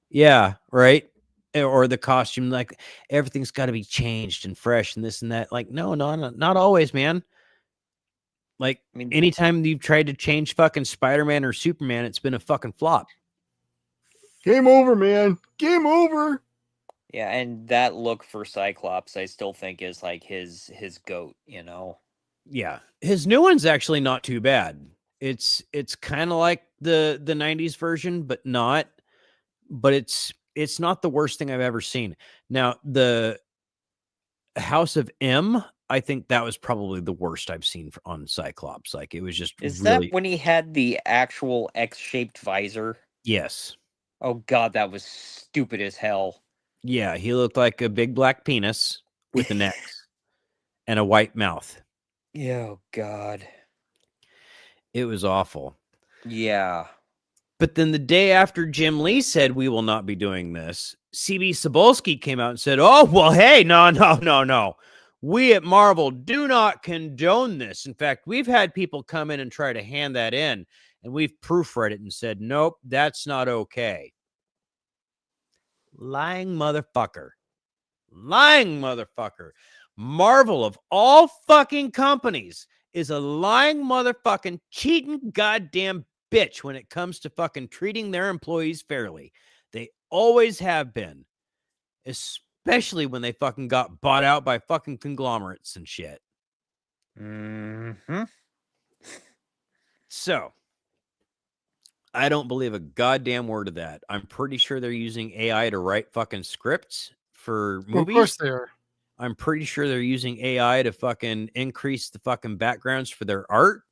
Yeah, right. Or the costume, like everything's got to be changed and fresh and this and that. Like, no, not always, man. Like, anytime you've tried to change fucking Spider-Man or Superman, it's been a fucking flop. Game over, man. Game over. Yeah, and that look for Cyclops, I still think is like his goat, Yeah, his new one's actually not too bad. It's kind of like the 90s version, but not. But it's not the worst thing I've ever seen. Now, the House of M, I think that was probably the worst I've seen on Cyclops. Like, it was just Is really... that when he had the actual X-shaped visor? Yes. Oh, God, that was stupid as hell. Yeah, he looked like a big black penis with an X and a white mouth. Oh, God. It was awful. Yeah. But then the day after Jim Lee said, we will not be doing this, CB Cebulski came out and said, oh, well, hey, no. We at Marvel do not condone this. In fact, we've had people come in and try to hand that in, and we've proofread it and said, nope, that's not okay. Lying motherfucker. Marvel, of all fucking companies, is a lying motherfucking cheating goddamn bitch when it comes to fucking treating their employees fairly. They always have been, especially when they fucking got bought out by fucking conglomerates and shit. Mm-hmm. So, I don't believe a goddamn word of that. I'm pretty sure they're using AI to write fucking scripts for movies. Of course they are. I'm pretty sure they're using AI to fucking increase the fucking backgrounds for their art.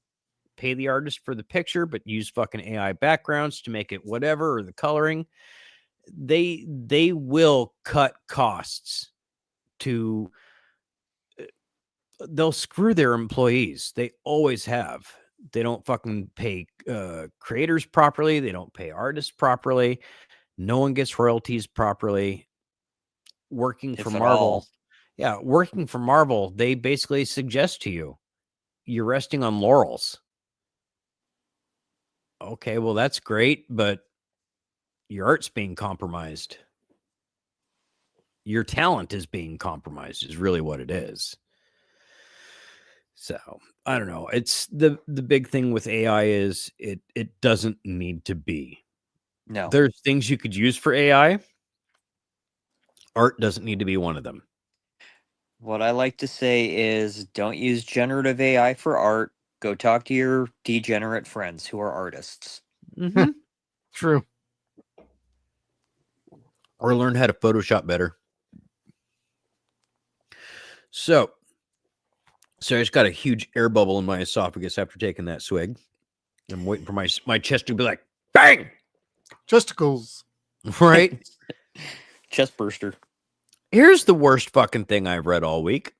Pay the artist for the picture, but use fucking AI backgrounds to make it whatever, or the coloring. they will cut costs to they'll screw their employees. They always have. They don't fucking pay creators properly. They don't pay artists properly. No one gets royalties properly. Working for Marvel. Yeah, working for Marvel, they basically suggest to you, you're resting on laurels. Okay, well, that's great, but your art's being compromised. Your talent is being compromised, is really what it is. So I don't know. It's the big thing with AI is it doesn't need to be. No. There's things you could use for AI. Art doesn't need to be one of them. What I like to say is don't use generative AI for art. Go talk to your degenerate friends who are artists. Mm-hmm. True. Or learn how to Photoshop better. So I just got a huge air bubble in my esophagus after taking that swig. I'm waiting for my chest to be like, bang! Chesticles. Right? Chest burster. Here's the worst fucking thing I've read all week.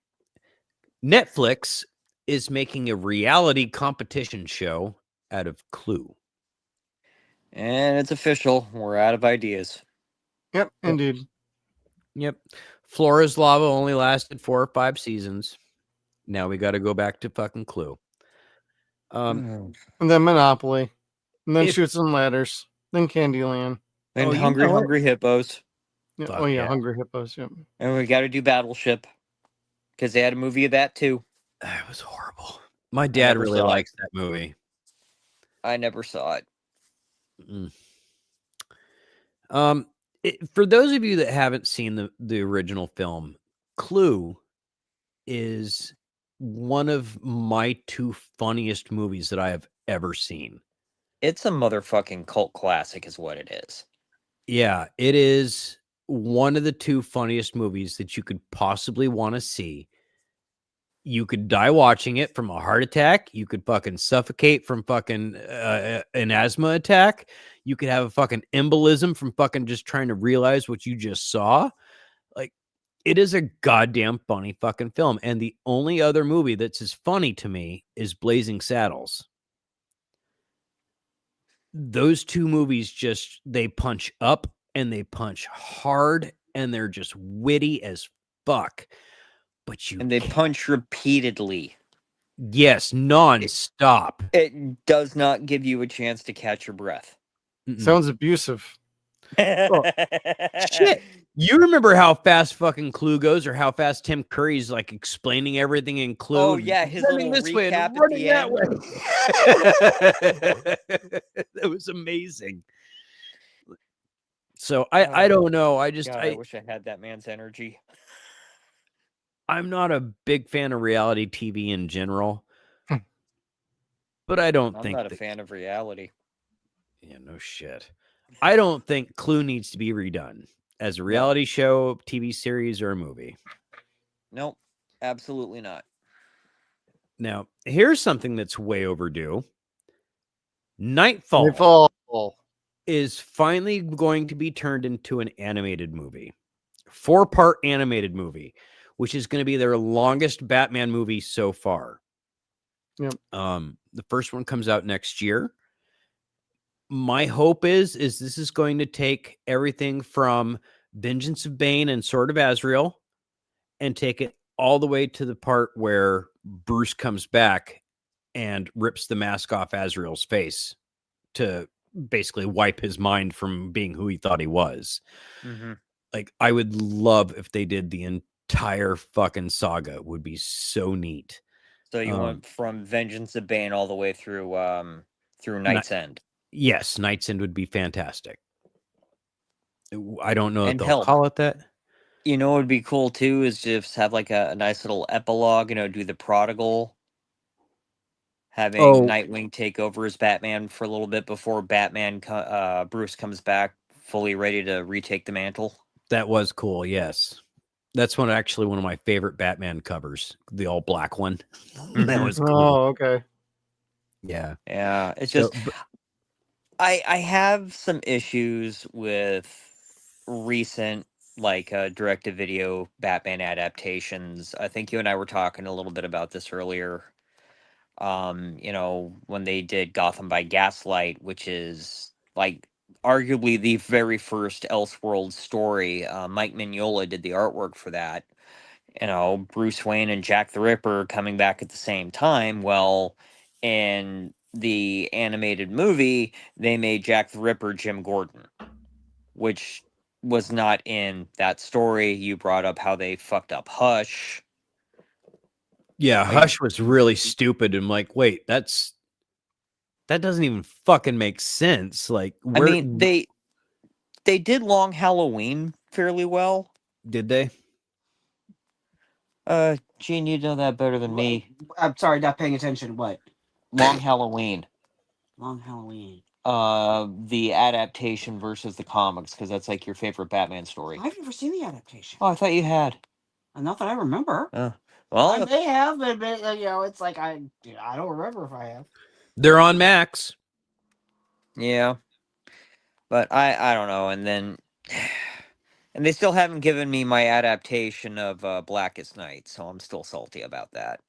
Netflix is making a reality competition show out of Clue. And it's official. We're out of ideas. Yep, indeed. Yep. Flora's Lava only lasted 4 or 5 seasons. Now we got to go back to fucking Clue. And then Monopoly. And then Shoots and Ladders. Then Candyland. And Hungry Hippos. Yeah. Oh, yeah, Hungry Hippos. Yep. And we got to do Battleship. Because they had a movie of that, too. That was horrible. My dad really likes that movie. I never saw it. For those of you that haven't seen the original film, Clue is one of my 2 funniest movies that I have ever seen. It's a motherfucking cult classic is what it is. Yeah, it is one of the 2 funniest movies that you could possibly want to see. You could die watching it from a heart attack. You could fucking suffocate from fucking an asthma attack. You could have a fucking embolism from fucking just trying to realize what you just saw. Like, it is a goddamn funny fucking film. And the only other movie that's as funny to me is Blazing Saddles. Those 2 movies they punch up and they punch hard and they're just witty as fuck. And they punch repeatedly. Yes, non-stop. It does not give you a chance to catch your breath. Sounds abusive. Oh, shit. You remember how fast fucking Clue goes, or how fast Tim Curry's like explaining everything in Clue? Oh, yeah, his running little this way recap and running at that way. That was amazing. So I don't know. I wish I had that man's energy. I'm not a big fan of reality TV in general, but I don't think I'm not a fan of reality. Yeah, no shit. I don't think Clue needs to be redone as a reality show, TV series, or a movie. Nope, absolutely not. Now, here's something that's way overdue. Nightfall is finally going to be turned into an animated movie. 4-part animated movie, which is going to be their longest Batman movie so far. Yep. The first one comes out next year. My hope is this is going to take everything from Vengeance of Bane and Sword of Azrael and take it all the way to the part where Bruce comes back and rips the mask off Azrael's face to basically wipe his mind from being who he thought he was. Mm-hmm. Like, I would love if they did the entire fucking saga. It would be so neat. So you went from Vengeance of Bane all the way through Night's End. Yes, Night's End would be fantastic. I don't know if they'll hell, call it that. You know what would be cool too is just have like a nice little epilogue, do the prodigal, having Nightwing take over as Batman for a little bit before Bruce comes back fully ready to retake the mantle. That was cool, yes. That's one of my favorite Batman covers, the all black one. That was cool. Oh, okay. Yeah. Yeah, it's just I have some issues with recent like direct-to-video Batman adaptations. I think you and I were talking a little bit about this earlier. When they did Gotham by Gaslight, which is like arguably the very first Elseworlds story. Mike Mignola did the artwork for that. Bruce Wayne and Jack the Ripper coming back at the same time. Well, in the animated movie, they made Jack the Ripper Jim Gordon, which was not in that story. You brought up how they fucked up Hush. Yeah, Hush was really stupid. And like, wait, that doesn't even fucking make sense. Like, I mean, they did Long Halloween fairly well. Did they? Gene, you know that better than me. I'm sorry, not paying attention. What? Long Halloween. Long Halloween. The adaptation versus the comics, because that's like your favorite Batman story. I've never seen the adaptation. Oh, I thought you had. Not that I remember. Well, I may have, but it's like I don't remember if I have. They're on Max. Yeah, but I don't know, and then and they still haven't given me my adaptation of Blackest Night, so I'm still salty about that.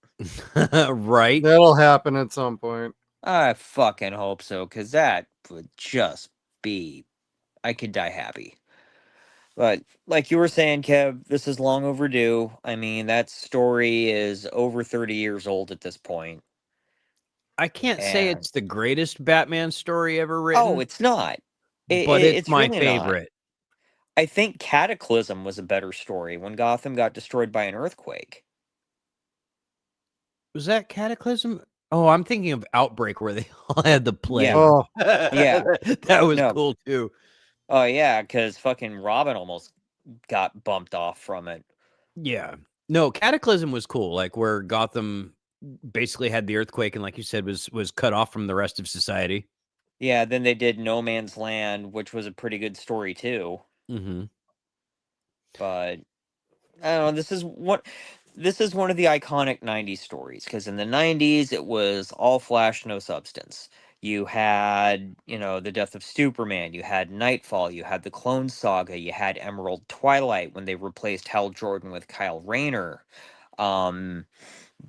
Right? That'll happen at some point. I fucking hope so, because that would just be... I could die happy. But like you were saying, Kev, this is long overdue. I mean, that story is over 30 years old at this point. I can't say it's the greatest Batman story ever written. Oh, it's not. But it's my really favorite. Not. I think Cataclysm was a better story when Gotham got destroyed by an earthquake. Was that Cataclysm? Oh, I'm thinking of Outbreak where they all had the plague. Yeah. Oh, Yeah. That was cool too. Oh, yeah, because fucking Robin almost got bumped off from it. Yeah. No, Cataclysm was cool. Like where Gotham basically had the earthquake and like you said was cut off from the rest of society. Yeah, then they did No Man's Land, which was a pretty good story too. Mm-hmm. But I don't know, this is one of the iconic 90s stories, because in the 90s it was all flash, no substance. You had, the death of Superman, you had Nightfall, you had the Clone Saga, you had Emerald Twilight when they replaced Hal Jordan with Kyle Rayner.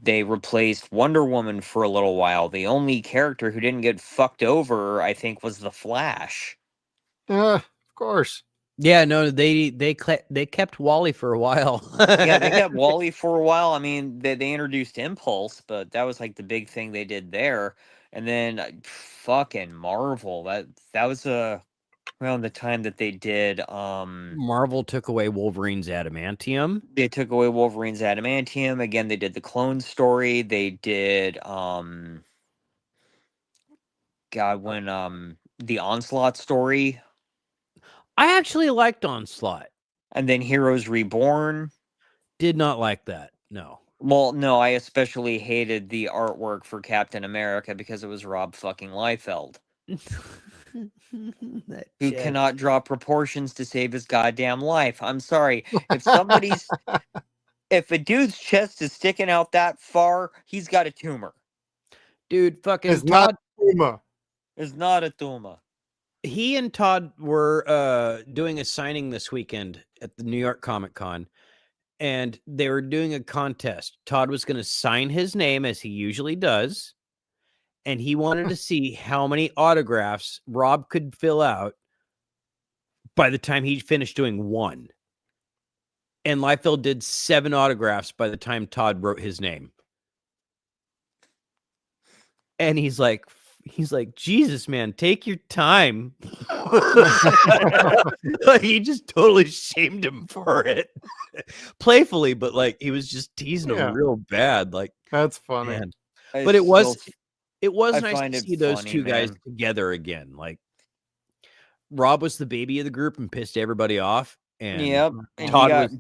They replaced Wonder Woman for a little while. The only character who didn't get fucked over, I think, was the Flash. Of course. Yeah, no, they kept Wally for a while. Yeah, they kept Wally for a while. I mean, they introduced Impulse, but that was like the big thing they did there. And then fucking Marvel. That was around the time that they did Marvel took away Wolverine's adamantium. They took away Wolverine's adamantium. Again, they did the clone story. They did the Onslaught story. I actually liked Onslaught. And then Heroes Reborn. Did not like that. No. Well, no, I especially hated the artwork for Captain America because it was Rob fucking Liefeld. Who cannot draw proportions to save his goddamn life. I'm sorry. If a dude's chest is sticking out that far, he's got a tumor. Dude, fucking It's not a tumor. It's not a tumor. He and Todd were doing a signing this weekend at the New York Comic Con, and they were doing a contest. Todd was going to sign his name as he usually does, and he wanted to see how many autographs Rob could fill out by the time he finished doing one. And Liefeld did 7 autographs by the time Todd wrote his name. And he's like, Jesus, man, take your time. Like, he just totally shamed him for it. Playfully, but like he was just teasing him real bad. Like, that's funny. Man. But it was nice to see those two guys together again. Like, Rob was the baby of the group and pissed everybody off. And yep. And Todd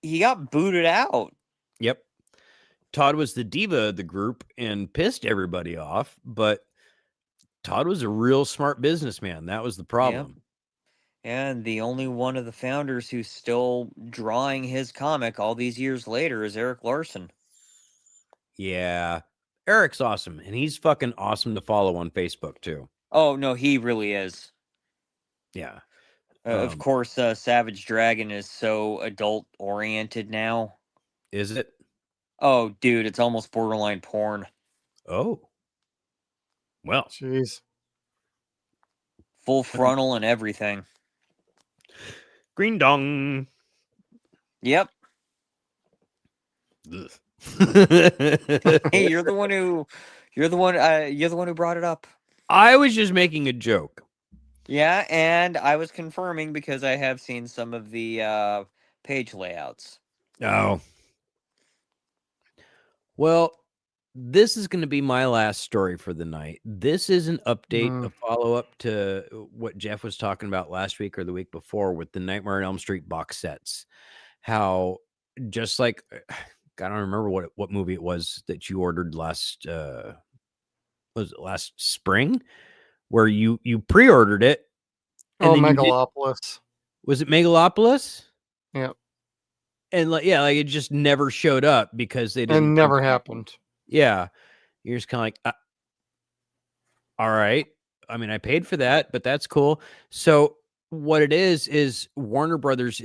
he got booted out. Yep. Todd was the diva of the group and pissed everybody off, but Todd was a real smart businessman. That was the problem. Yep. And the only one of the founders who's still drawing his comic all these years later is Eric Larson. Yeah. Eric's awesome. And he's fucking awesome to follow on Facebook too. Oh, no, he really is. Yeah. Of course, Savage Dragon is so adult oriented now. Is it? Oh, dude, it's almost borderline porn. Oh. Well. Jeez. Full frontal and everything. Green dong. Yep. Hey, you're the one who brought it up. I was just making a joke. Yeah, and I was confirming because I have seen some of the page layouts. Oh. Well, this is going to be my last story for the night. This is an update, a follow-up to what Jeff was talking about last week or the week before with the Nightmare on Elm Street box sets. How just like I don't remember what movie it was that you ordered last was it last spring where you pre-ordered it. And Megalopolis. Was it Megalopolis? Yeah. And like it just never showed up because they didn't. And never happened. Yeah. You're just kind of like, all right. I mean, I paid for that, but that's cool. So what it is Warner Brothers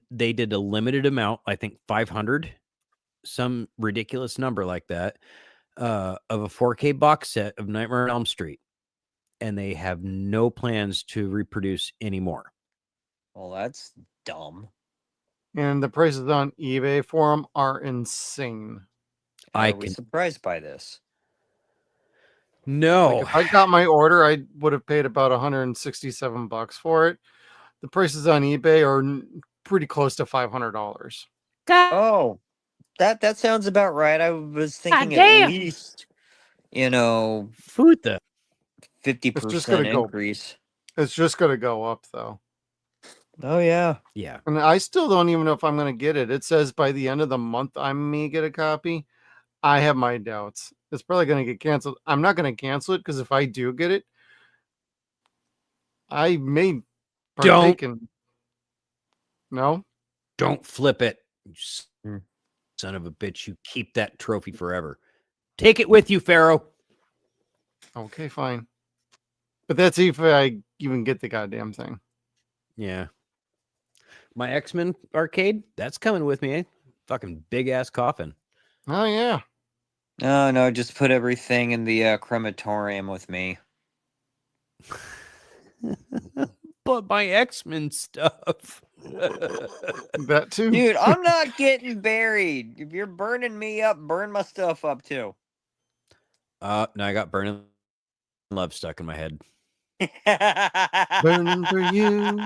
they did a limited amount, I think 500, some ridiculous number like that, of a 4K box set of Nightmare on Elm Street. And they have no plans to reproduce anymore. Well, that's dumb. And the prices on eBay for them are insane. Are we surprised by this? No. Like if I got my order, I would have paid about $167 for it. The prices on eBay are pretty close to $500. Oh, that sounds about right. I was thinking at least, Futa. 50% increase. It's just going to go up, though. Oh, yeah. Yeah. And I still don't even know if I'm going to get it. It says by the end of the month, I may get a copy. I have my doubts. It's probably going to get canceled. I'm not going to cancel it because if I do get it, I may partake in. No? Don't flip it. You son of a bitch. You keep that trophy forever. Take it with you, Pharaoh. Okay, fine. But that's if I even get the goddamn thing. Yeah. My X-Men arcade, that's coming with me. Fucking big ass coffin. Oh, yeah. No, just put everything in the crematorium with me. But my X-Men stuff. That too. Dude, I'm not getting buried. If you're burning me up, burn my stuff up too. No, I got Burning Love stuck in my head. Burning for you.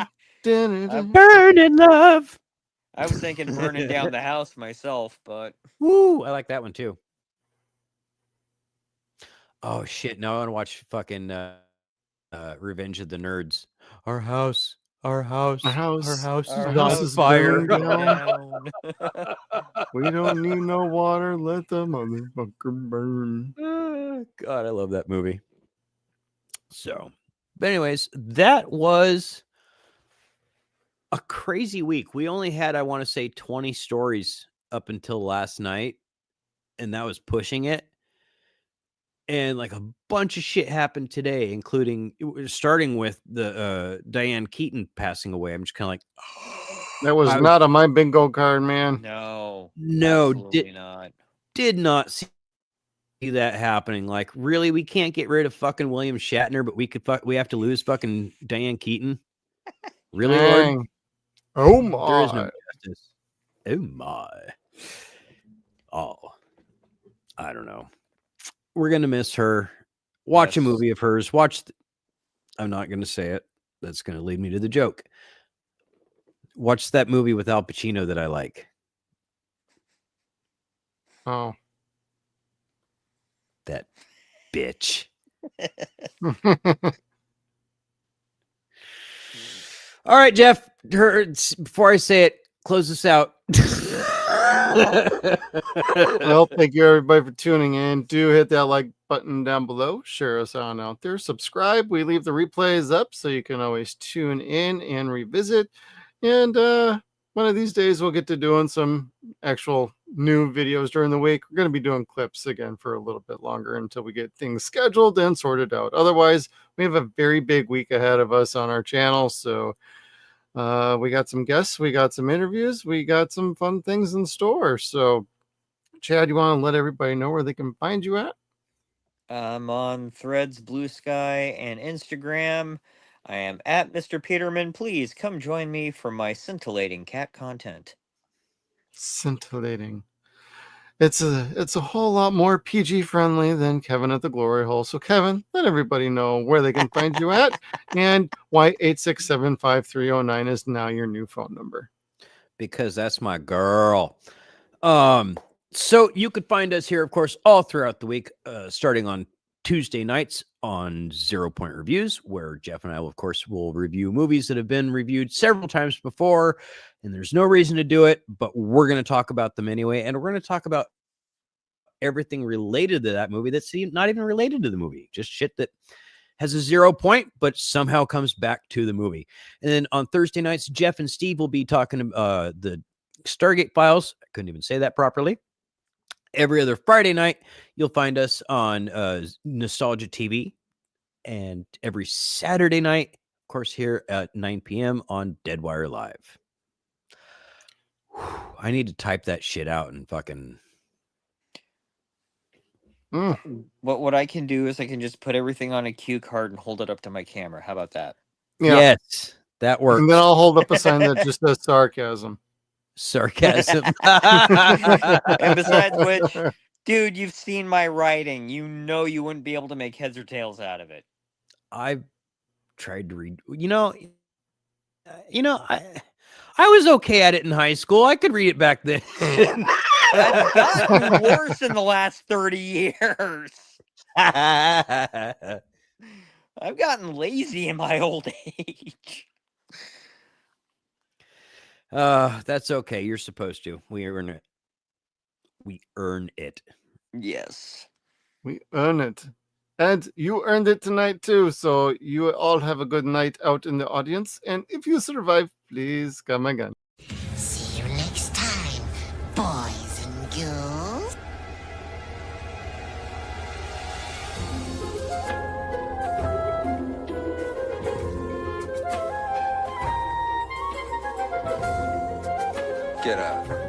Burning Love. I was thinking burning down the house myself, but woo, I like that one too. Oh shit! Now I want to watch fucking Revenge of the Nerds. Our house is fire. We don't need no water. Let the motherfucker burn. God, I love that movie. So, but anyways, that was a crazy week. We only had, I want to say, 20 stories up until last night, and that was pushing it. And like a bunch of shit happened today, including starting with the Diane Keaton passing away. I'm just kind of like, that was not on my bingo card, man. No, did not see that happening. Like, really, we can't get rid of fucking William Shatner, but we have to lose fucking Diane Keaton. Really, Lord? Oh my! There is no justice. Oh my! Oh, I don't know. We're gonna miss her. Watch a movie of hers. I'm not gonna say it. That's gonna lead me to the joke. Watch that movie with Al Pacino that I like. Oh, that bitch. All right, Jeff. Before I say it, close this out. Well, thank you everybody for tuning in. Do hit that like button down below. Share us on out there. Subscribe. We leave the replays up so you can always tune in and revisit. And one of these days we'll get to doing some actual new videos during the week. We're going to be doing clips again for a little bit longer until we get things scheduled and sorted out. Otherwise, we have a very big week ahead of us on our channel. So We got some guests, we got some interviews, we got some fun things in store. So, Chad, you want to let everybody know where they can find you at? I'm on Threads, Blue Sky, and Instagram. I am at Mr. Peterman. Please come join me for my scintillating cat content. Scintillating. It's a whole lot more PG friendly than Kevin at the Glory Hole. So, Kevin, let everybody know where they can find you at and why 867-5309 is now your new phone number. Because that's my girl. So you could find us here, of course, all throughout the week, starting on Tuesday nights on 0 Point Reviews, where Jeff and I, of course, will review movies that have been reviewed several times before, and there's no reason to do it, but we're going to talk about them anyway, and we're going to talk about everything related to that movie that's not even related to the movie, just shit that has a 0 point, but somehow comes back to the movie. And then on Thursday nights, Jeff and Steve will be talking the Stargate Files. I couldn't even say that properly. Every other Friday night, you'll find us on Nostalgia TV. And every Saturday night, of course, here at 9 p.m. on Deadwire Live. Whew, I need to type that shit out and fucking... What I can do is I can just put everything on a cue card and hold it up to my camera. How about that? Yeah. Yes, that works. And then I'll hold up a sign that just says sarcasm. Sarcasm. And besides which, dude, you've seen my writing. You know you wouldn't be able to make heads or tails out of it. I've tried to read. I was okay at it in high school. I could read it back then. I've gotten worse in the last 30 years. I've gotten lazy in my old age. That's okay. You're supposed to. We earn it. We earn it. Yes. We earn it. And you earned it tonight too. So you all have a good night out in the audience. And if you survive, please come again. See you next time, boys and girls. Get out.